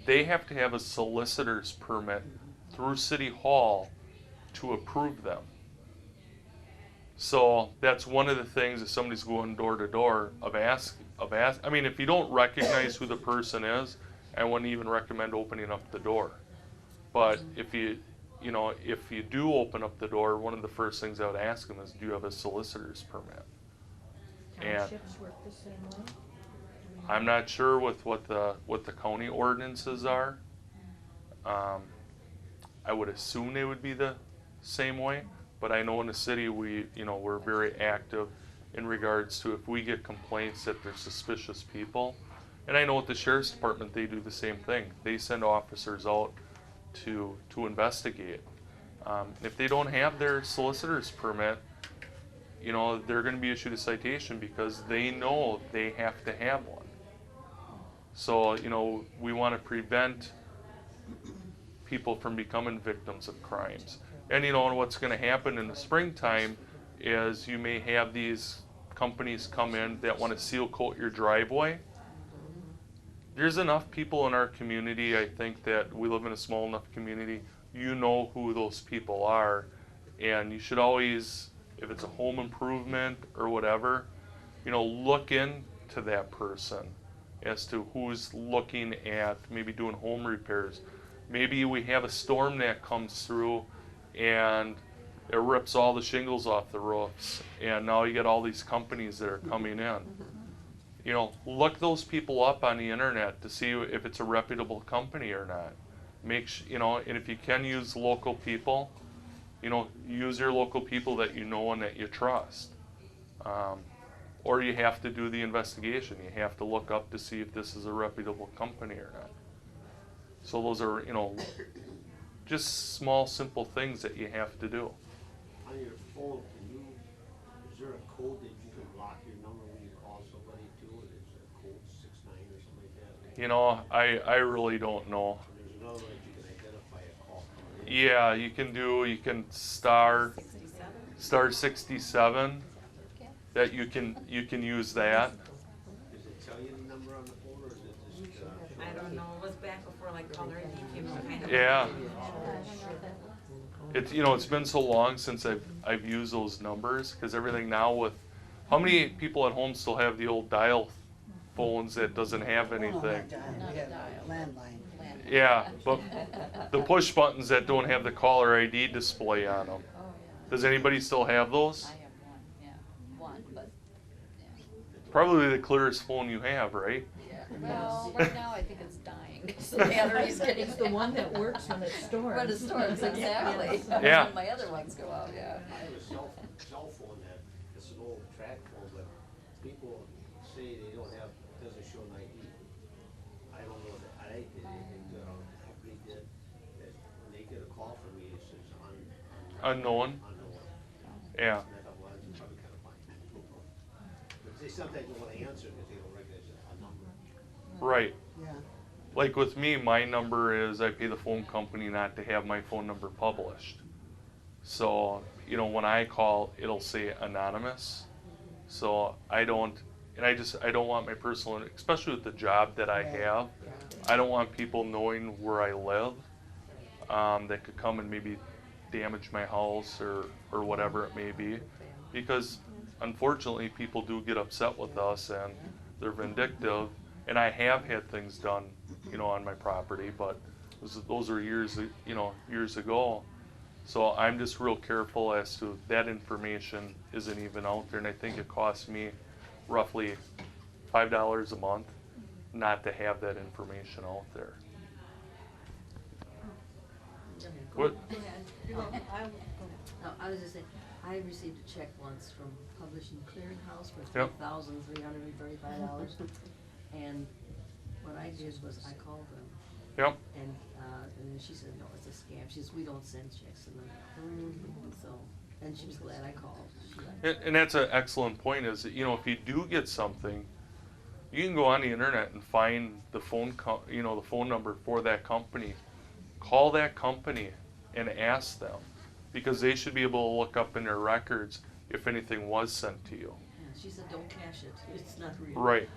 they have to have a solicitor's permit through City Hall to approve them. So that's one of the things if somebody's going door to door I mean, if you don't recognize who the person is, I wouldn't even recommend opening up the door. But if you do open up the door, one of the first things I would ask them is, do you have a solicitor's permit? And Townships work the same way? I'm not sure with what the county ordinances are. I would assume they would be the same way, but I know in the city we're very active in regards to if we get complaints that there's suspicious people. And I know with the sheriff's department they do the same thing. They send officers out to investigate. If they don't have their solicitor's permit, they're going to be issued a citation because they know they have to have one. So, we want to prevent people from becoming victims of crimes. And what's going to happen in the springtime is you may have these companies come in that want to seal coat your driveway. There's enough people in our community, I think, that we live in a small enough community, you know who those people are, and you should always, if it's a home improvement or whatever, look into that person as to who's looking at maybe doing home repairs. Maybe we have a storm that comes through and it rips all the shingles off the roofs, and now you get all these companies that are coming in. Look those people up on the internet to see if it's a reputable company or not. And if you can use local people, use your local people that you know and that you trust. Or you have to do the investigation. You have to look up to see if this is a reputable company or not. So those are, just small, simple things that you have to do. On your phone, is there a code that you can block your number when you call somebody too? And it's a code 69 or something like that? I really don't know. There's another way that you can identify a call coming in. Yeah, you can star 67. That you can use that. Does it tell you the number on the phone, or is it just? I don't know, it was back before like caller ID came out, kind of. Yeah. It's been so long since I've used those numbers, because everything now with How many people at home still have the old dial phones that doesn't have Oh, no, anything? not dial, Not we a have dial. a landline. Yeah, but the push buttons that don't have the caller ID display on them. Oh, yeah. Does anybody still have those? I have one, yeah, one, but, yeah. Probably the clearest phone you have, right? Yeah, well, right now I think it's dying, 'cause the battery's getting. It's the one that works when it storms. When it storms, exactly. Yeah. When my other ones go out, yeah. I have a cell phone that, it's an old track phone, but people say they don't have, doesn't show an ID. I don't know that, I did, company did, that when they get a call from me, it says Unknown? unknown. Yeah. And I thought, well, that's probably kind of fine. But they sometimes don't wanna answer because they don't recognize a number. Right. Yeah, Like with me, my number is, I pay the phone company not to have my phone number published. So, you know, when I call, it'll say anonymous. So I don't, and I don't want my personal, especially with the job that I have, I don't want people knowing where I live, that could come and maybe damage my house or whatever it may be. Because unfortunately, people do get upset with us and they're vindictive. And I have had things done, you know, on my property, but those are years ago. So I'm just real careful as to that information isn't even out there, and I think it costs me roughly $5 a month not to have that information out there. What? Go ahead. No, I was just saying, I received a check once from Publishing Clearinghouse for Yep. $3,335. And what I did was I called them Yep. and then she said, no, it's a scam. She says, we don't send checks to them. So, and she was glad I called. She liked And that's an excellent point. Is that, you know, if you do get something, you can go on the internet and find the phone number for that company. Call that company and ask them, because they should be able to look up in their records if anything was sent to you. Yeah, she said, don't cash it. It's not real. Right.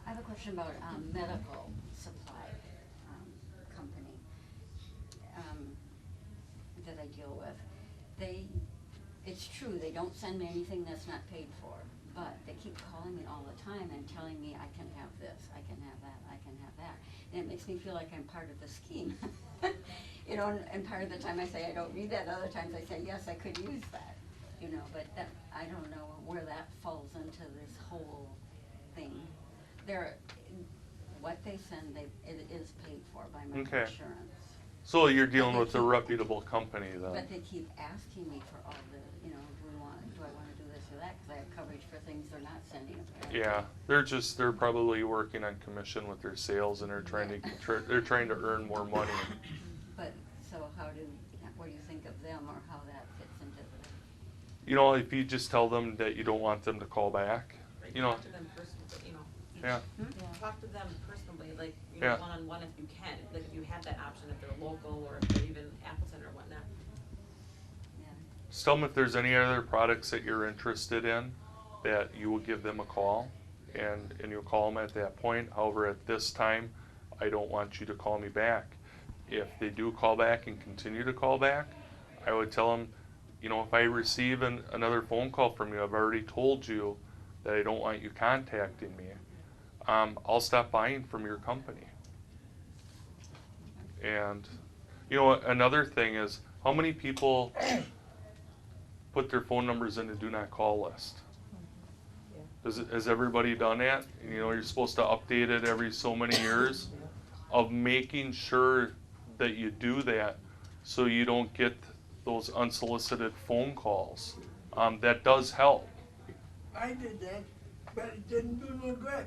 I have a question about medical supply company that I deal with. It's true, they don't send me anything that's not paid for, but they keep calling me all the time and telling me I can have this, I can have that, I can have that. And it makes me feel like I'm part of the scheme. You know, and part of the time I say I don't need that, other times I say, yes, I could use that. You know, but that, I don't know where that falls into this whole thing. What they send, it is paid for by my Okay. insurance. So you're dealing But they with a keep- reputable company then. But they keep asking me for all the, you know, do I wanna do this or that, cause I have coverage for things they're not sending apparently. Yeah, they're probably working on commission with their sales, and they're trying to earn more money. But, so what do you think of them or how that fits into the? You know, if you just tell them that you don't want them to call back, you know, Talk to them personally, you know. yeah, Talk to them personally, like, you Yeah. know, one-on-one if you can, like, if you have that option, if they're local or if they're even Appleton or whatnot. Yeah. just tell them if there's any other products that you're interested in, that you will give them a call, and you'll call them at that point. However, at this time, I don't want you to call me back. If they do call back and continue to call back, I would tell them, you know, if I receive another phone call from you, I've already told you that I don't want you contacting me. I'll stop buying from your company. And, you know, another thing is, how many people put their phone numbers in a do not call list? Has everybody done that? You know, you're supposed to update it every so many years, of making sure that you do that so you don't get those unsolicited phone calls. That does help. I did that, but it didn't do no good.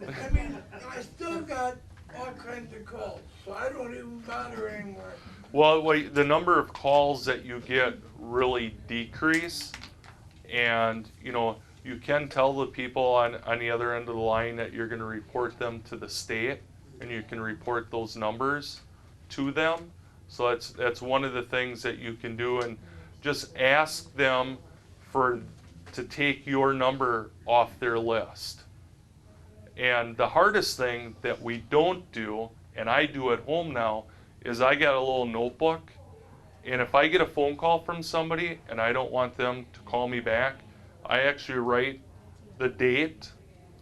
I mean, I still got all kinds of calls, so I don't even bother anymore. Well, the number of calls that you get really decrease, and you know, you can tell the people on the other end of the line that you're going to report them to the state, and you can report those numbers to them. So that's one of the things that you can do, and just ask them to take your number off their list. And the hardest thing that we don't do, and I do at home now, is I got a little notebook, and if I get a phone call from somebody and I don't want them to call me back, I actually write the date,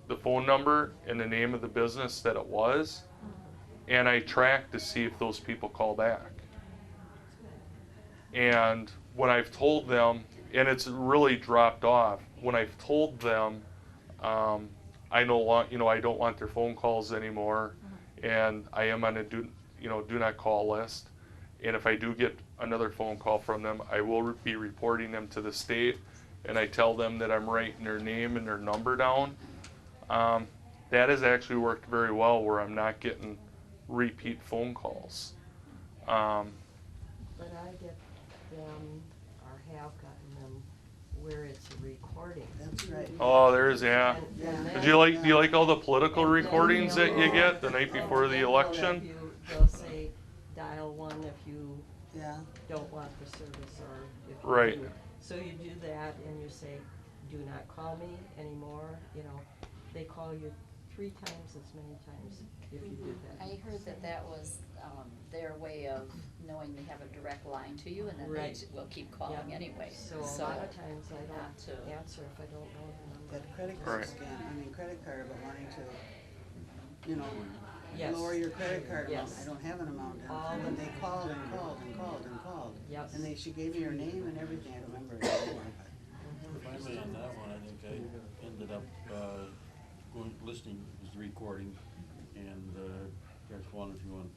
the phone number, and the name of the business that it was, and I track to see if those people call back. And when I've told them, and it's really dropped off, when I've told them, I don't want their phone calls anymore, and I am on a do not call list. And if I do get another phone call from them, I will be reporting them to the state, and I tell them that I'm writing their name and their number down. That has actually worked very well, where I'm not getting repeat phone calls. But I get them, or have gotten them, where it's a recording. That's right. Oh, there's, yeah. And Do you like all the political recordings that you get the night before the election? They'll say dial 1 if you Yeah. don't want the service, or if you Right. do. So you do that and you say, do not call me anymore, they call you 3 times as many times if you do that. I heard that was, their way of knowing they have a direct line to you, and then Right. they will keep calling Yeah. anyway. So a lot of times I not don't to- answer if I don't know the number. That credit card Right. scam, credit card, but wanting to, Yes. lower your credit card amount. Yes. I don't have an amount. All And the- they called and called and called and called. Yes. And she gave me her name and everything. I don't remember it anymore. Finally on that one, I think I ended up, listening to the recording, and, press 1 if you want.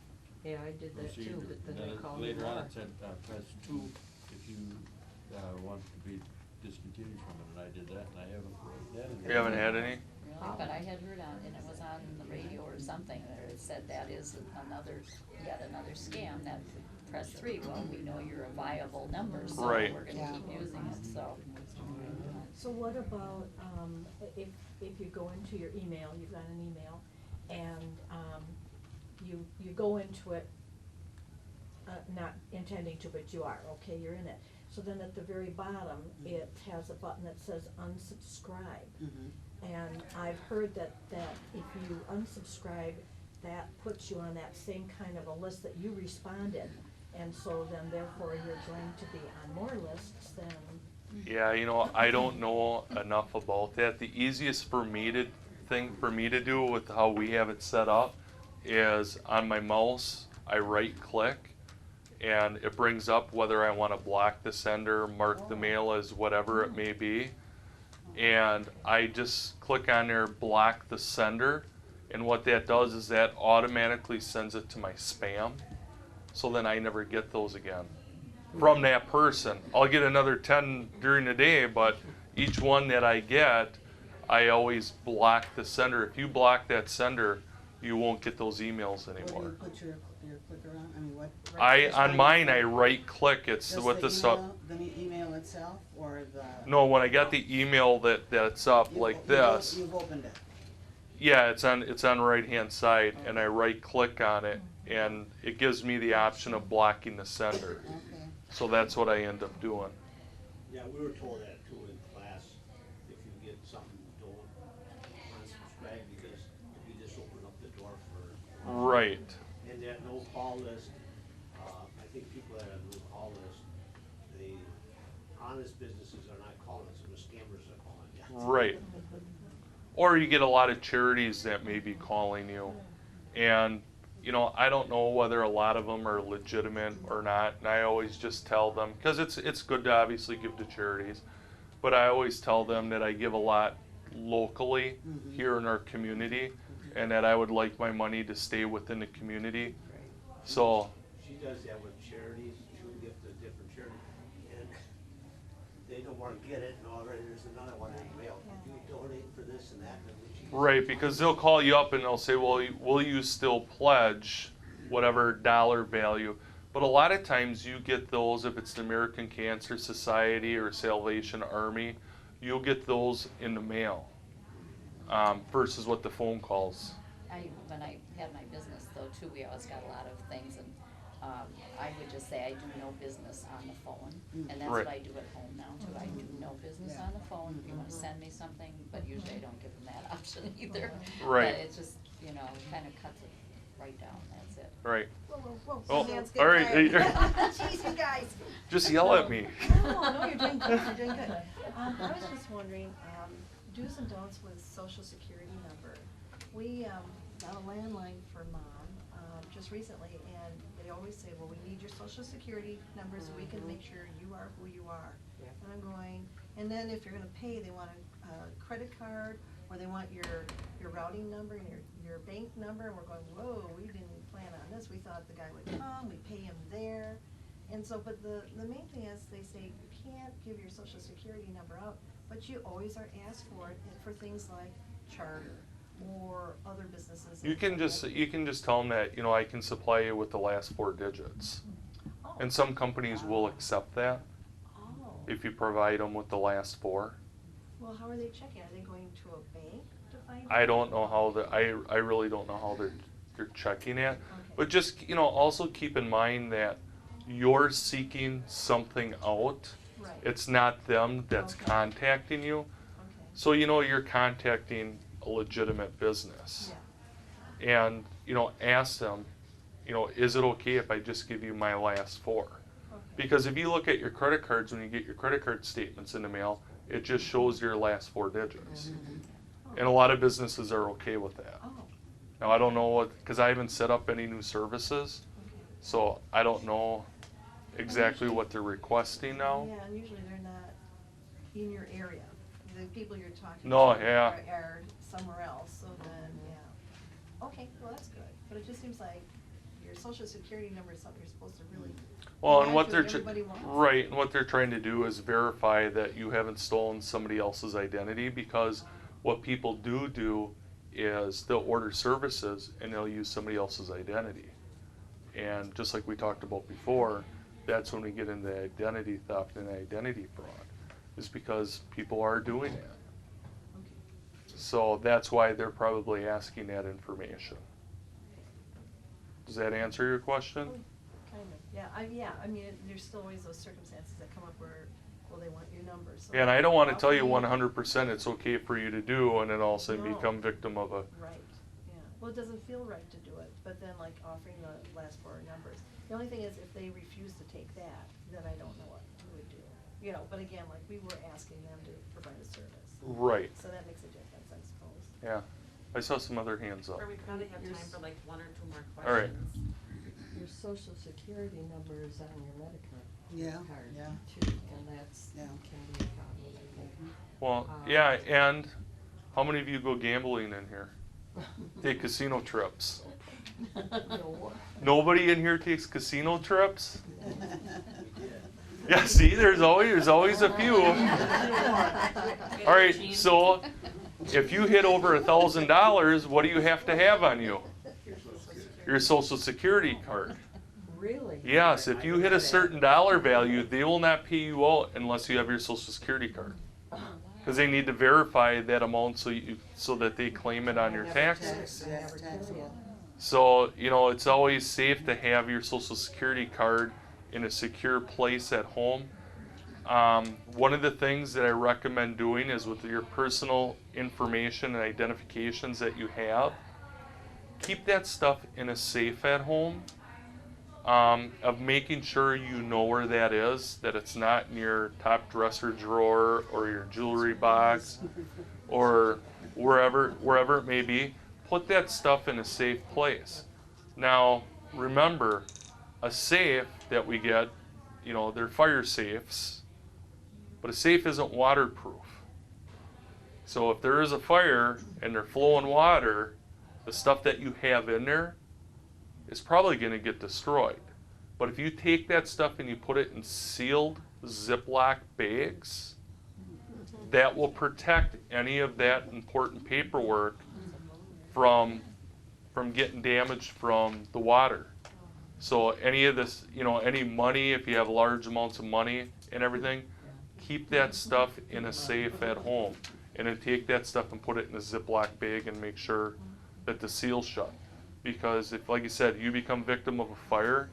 Yeah, I did that too, but then they called me Later on more. it said, press 2 if you, want to be discontinued from it, and I did that, and I haven't heard that. You haven't had any? Really, but I had heard and it was on the radio or something, there it said that is yet another scam, that press 3, well, we know you're a viable number, so Right. we're gonna Yeah. keep using it, so. So what about, if you go into your email, you've got an email, and, you go into it, not intending to, but you are, okay, you're in it. So then at the very bottom, it has a button that says unsubscribe. Mhm. And I've heard that if you unsubscribe, that puts you on that same kind of a list that you responded. And so then therefore you're going to be on more lists than. Yeah, I don't know enough about that. The easiest thing for me to do with how we have it set up is on my mouse, I right click, and it brings up whether I want to block the sender, mark the mail as whatever it may be. And I just click on there, block the sender, and what that does is that automatically sends it to my spam, so then I never get those again from that person. I'll get another 10 during the day, but each one that I get, I always block the sender. If you block that sender, you won't get those emails What do anymore. you put your clicker on? What? On mine, I right click. It's Just with the sub. the email itself, or the? No, when I got the email that's up like this, You've opened it. yeah, it's on the right hand side, and I right click on it, and it gives me the option of blocking the sender. Okay. So that's what I end up doing. Yeah, we were told that too in class, if you get something, don't unsubscribe, because if you just open up the door for. Right. And that no call list, I think people that have no call list, the honest businesses are not calling, so the scammers are calling you. Right. Or you get a lot of charities that may be calling you, and I don't know whether a lot of them are legitimate or not, and I always just tell them, because it's good to obviously give to charities, but I always tell them that I give a lot locally here in our community, and that I would like my money to stay within the community. So, She does that with charities, she'll give to different charities, and they don't wanna get it, and already there's another one in the mail, you donate for this and that, and she. right, because they'll call you up and they'll say, well, will you still pledge whatever dollar value? But a lot of times you get those, if it's the American Cancer Society or Salvation Army, you'll get those in the mail, versus what the phone calls. When I had my business though too, we always got a lot of things, and I would just say I do no business on the phone, and that's what Right. I do at home now too. I do no business on the phone. If you want to send me something, but usually I don't give them that option either. Right. But it's just, kind of cuts it right down, that's it. Right. Whoa, Oh, Suzanne's all right. getting tired. Jeez, you guys. Just yell at me. No, you're doing good, you're doing good. I was just wondering, do's and don'ts with social security number. We, got a landline for mom, just recently, and they always say, well, we need your social security number so we can make sure you are who you are. Yeah. And I'm going, and then if you're gonna pay, they want a credit card, or they want your routing number and your bank number, and we're going, whoa, we didn't plan on this, we thought the guy would come, we pay him there. And so, but the main thing is, they say you can't give your social security number out, but you always are asked for it for things like charter or other businesses. You can just tell them that, I can supply you with the last 4 digits. Oh. And some companies will accept that Oh. if you provide them with the last 4. Well, how are they checking? Are they going to a bank to find out? I don't know how I really don't know how they're checking it. Okay. But just, also keep in mind that you're seeking something out. Right. It's not them that's Okay. contacting you. Okay. So, you're contacting a legitimate business. Yeah. And, ask them, is it okay if I just give you my last 4? Okay. Because if you look at your credit cards, when you get your credit card statements in the mail, it just shows your last 4 digits. And a lot of businesses are okay with that. Oh, Now, I don't know because I haven't set up any new services, okay. so I don't know exactly what they're requesting now. Yeah, and usually they're not in your area. The people you're talking No, to yeah. are somewhere else, so then, yeah. Okay, well, that's good, but it just seems like your social security number is something you're supposed to really. Well, and match what with they're everybody wants. right, and what they're trying to do is verify that you haven't stolen somebody else's identity, because what people do is they'll order services and they'll use somebody else's identity. And just like we talked about before, that's when we get into identity theft and identity fraud, is because people are doing that. Okay. So that's why they're probably asking that information. Does that answer your question? Kind of, yeah, I mean, there's still always those circumstances that come up where, well, they want your number, so. And I don't want to how tell you can 100% it's okay for you to do, and then all of a sudden No. become victim of a. Right, yeah, well, it doesn't feel right to do it, but then like offering the last 4 numbers. The only thing is, if they refuse to take that, then I don't know what we would do. But again, like, we were asking them to provide a service. Right. So that makes a difference, I suppose. Yeah. I saw some other hands up. Or we probably have time for like 1 or 2 more All right. questions. Your social security number is on your Medicare Yeah, card yeah. too, and that's, Yeah. can be a problem, I think. Well, yeah, and how many of you go gambling in here? Take casino trips? No. Nobody in here takes casino trips? Yeah, see, there's always a few. All right, so if you hit over $1,000, what do you have to have on you? Your social security card. Really? Yes, if you hit a certain dollar value, they will not pay you out unless you have your social security card. Because they need to verify that amount so that they claim it on your taxes. Taxable. So, it's always safe to have your social security card in a secure place at home. One of the things that I recommend doing is with your personal information and identifications that you have, keep that stuff in a safe at home, of making sure you know where that is, that it's not in your top dresser drawer or your jewelry box or wherever it may be. Put that stuff in a safe place. Now, remember, a safe that we get, they're fire safes, but a safe isn't waterproof. So if there is a fire and they're flowing water, the stuff that you have in there is probably going to get destroyed. But if you take that stuff and you put it in sealed Ziploc bags, that will protect any of that important paperwork from getting damaged from the water. So any of this, any money, if you have large amounts of money and everything, keep that stuff in a safe at home. And then take that stuff and put it in a Ziploc bag and make sure that the seal's shut. Because if, like you said, you become victim of a fire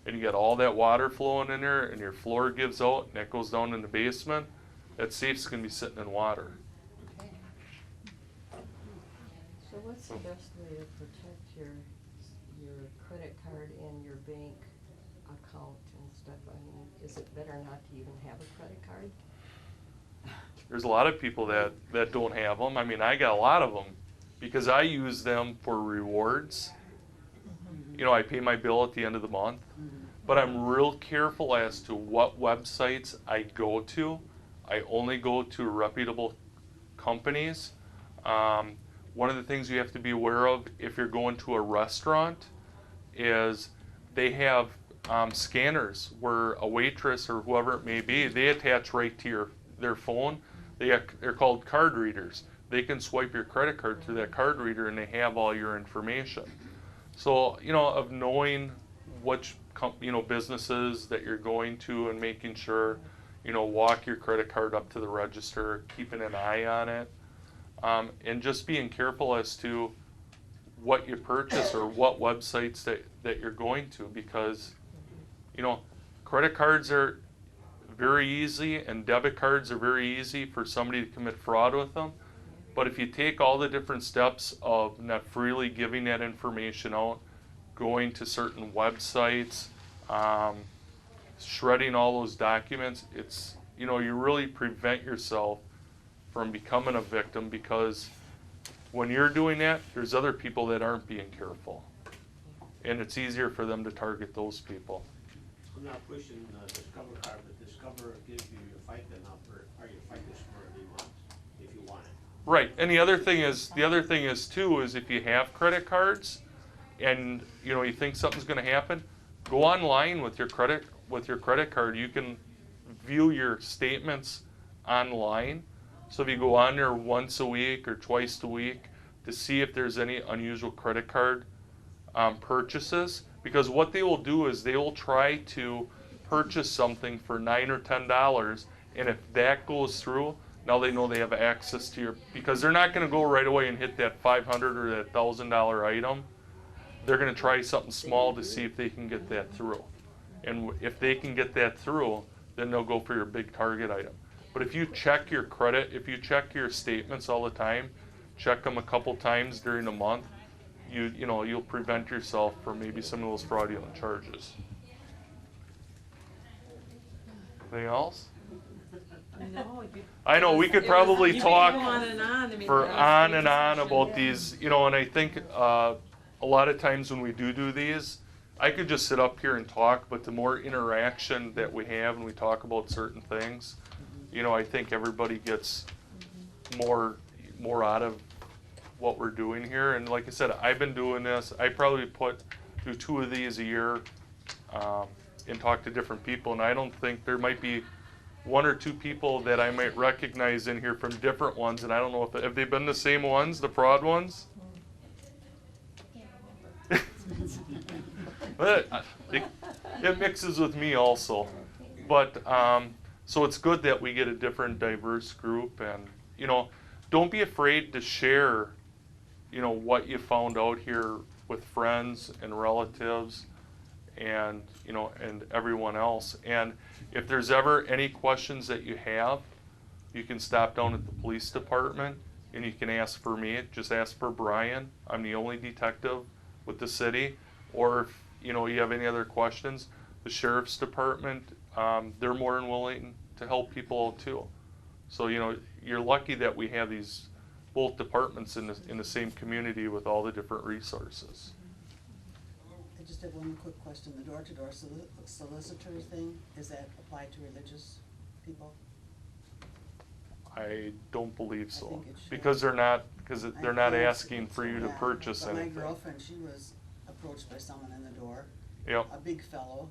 and you got all that water flowing in there and your floor gives out and that goes down in the basement, that safe's going to be sitting in water. So what's the best way to protect your your credit card and your bank account and stuff, I mean, is it better not to even have a credit card? There's a lot of people that don't have them. I mean, I got a lot of them because I use them for rewards. You know, I pay my bill at the end of the month, but I'm real careful as to what websites I go to. I only go to reputable companies. One of the things you have to be aware of if you're going to a restaurant is they have scanners where a waitress or whoever it may be, they attach right to their phone. They're called card readers. They can swipe your credit card through that card reader and they have all your information. So, you know, of knowing which businesses that you're going to and making sure, you know, walk your credit card up to the register, keeping an eye on it, and just being careful as to what you purchase or what websites that you're going to, because, you know, credit cards are very easy and debit cards are very easy for somebody to commit fraud with them. But if you take all the different steps of not freely giving that information out, going to certain websites, shredding all those documents, it's, you know, you really prevent yourself from becoming a victim, because when you're doing that, there's other people that aren't being careful. And it's easier for them to target those people. I'm not pushing Discover card, but Discover gives you your FICA number or your FICA score every month if you want it. Right, and the other thing is too, is if you have credit cards and you know you think something's going to happen, go online with your credit card. You can view your statements online. So if you go on there once a week or twice a week to see if there's any unusual credit card purchases, because what they will do is they will try to purchase something for $9 or $10, and if that goes through, now they know they have access to your, because they're not going to go right away and hit that $500 or that $1,000 item. They're going to try something small to see if they can get that through. And if they can get that through, then they'll go for your big target item. But if you check your credit, if you check your statements all the time, check them a couple times during the month, you know, you'll prevent yourself from maybe some of those fraudulent charges. Anything else? No, I know we could probably talk on and on. I mean, for that was on great and on discussion. about these, you know, and I think a lot of times when we do these, I could just sit up here and talk, but the more interaction that we have and we talk about certain things, you know, I think everybody gets more out of what we're doing here. And like I said, I've been doing this. I probably do 2 of these a year and talk to different people. And I don't think there might be 1 or 2 people that I might recognize in here from different ones. And I don't know if they've been the same ones, the fraud ones. But it mixes with me also. But so it's good that we get a different, diverse group, and you know, don't be afraid to share, you know, what you found out here with friends and relatives, and you know, and everyone else. And if there's ever any questions that you have, you can stop down at the police department and you can ask for me. Just ask for Brian. I'm the only detective with the city. Or if you know you have any other questions, the sheriff's department, they're more than willing to help people out too. So you know, you're lucky that we have these both departments in the same community with all the different resources. I just have one quick question. The door-to-door solicitor thing, is that applied to religious people? I don't believe so, I think it should. because they're not I asking think for you to yeah, purchase but anything. my girlfriend, she was approached by someone in the door, Yep. a big fellow,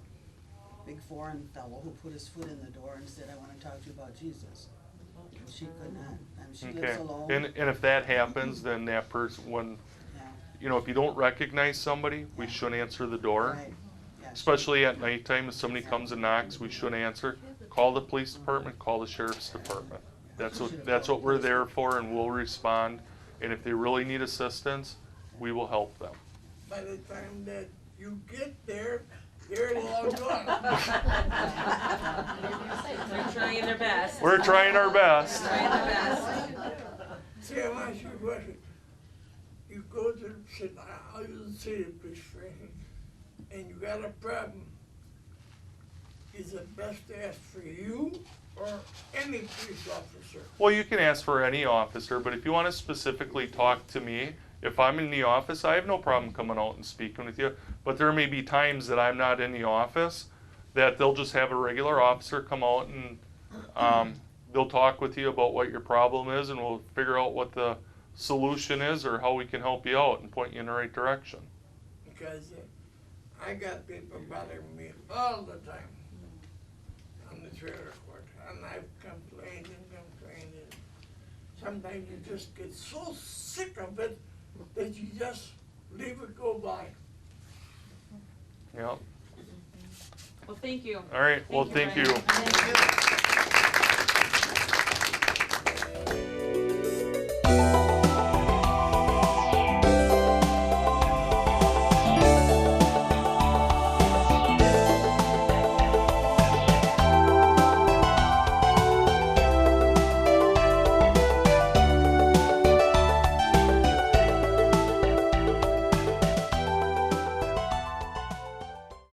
big foreign fellow who put his foot in the door and said, "I want to talk to you about Jesus." And she could not, and she Okay. lives alone. And if that happens, then that person, when Yeah, you know, if you don't recognize somebody, we shouldn't answer the door. right, yeah. Especially at nighttime, if somebody comes and knocks, we shouldn't answer. Call the police department, call the sheriff's department. That's what we're there for, and we'll respond. And if they really need assistance, we will help them. By the time that you get there, they're long gone. They're trying their best. We're trying our best. Trying their best. See, I'll ask you a question. You go to, say, I'll use the city police training, and you got a problem, is it best to ask for you or any police officer? Well, you can ask for any officer, but if you want to specifically talk to me, if I'm in the office, I have no problem coming out and speaking with you. But there may be times that I'm not in the office that they'll just have a regular officer come out and they'll talk with you about what your problem is, and we'll figure out what the solution is or how we can help you out and point you in the right direction. Because I got people bothering me all the time on the trailer court, and I've complained and complained, and sometimes you just get so sick of it that you just leave it go by. Yeah. Well, thank you. All right. Well, thank you. Brian.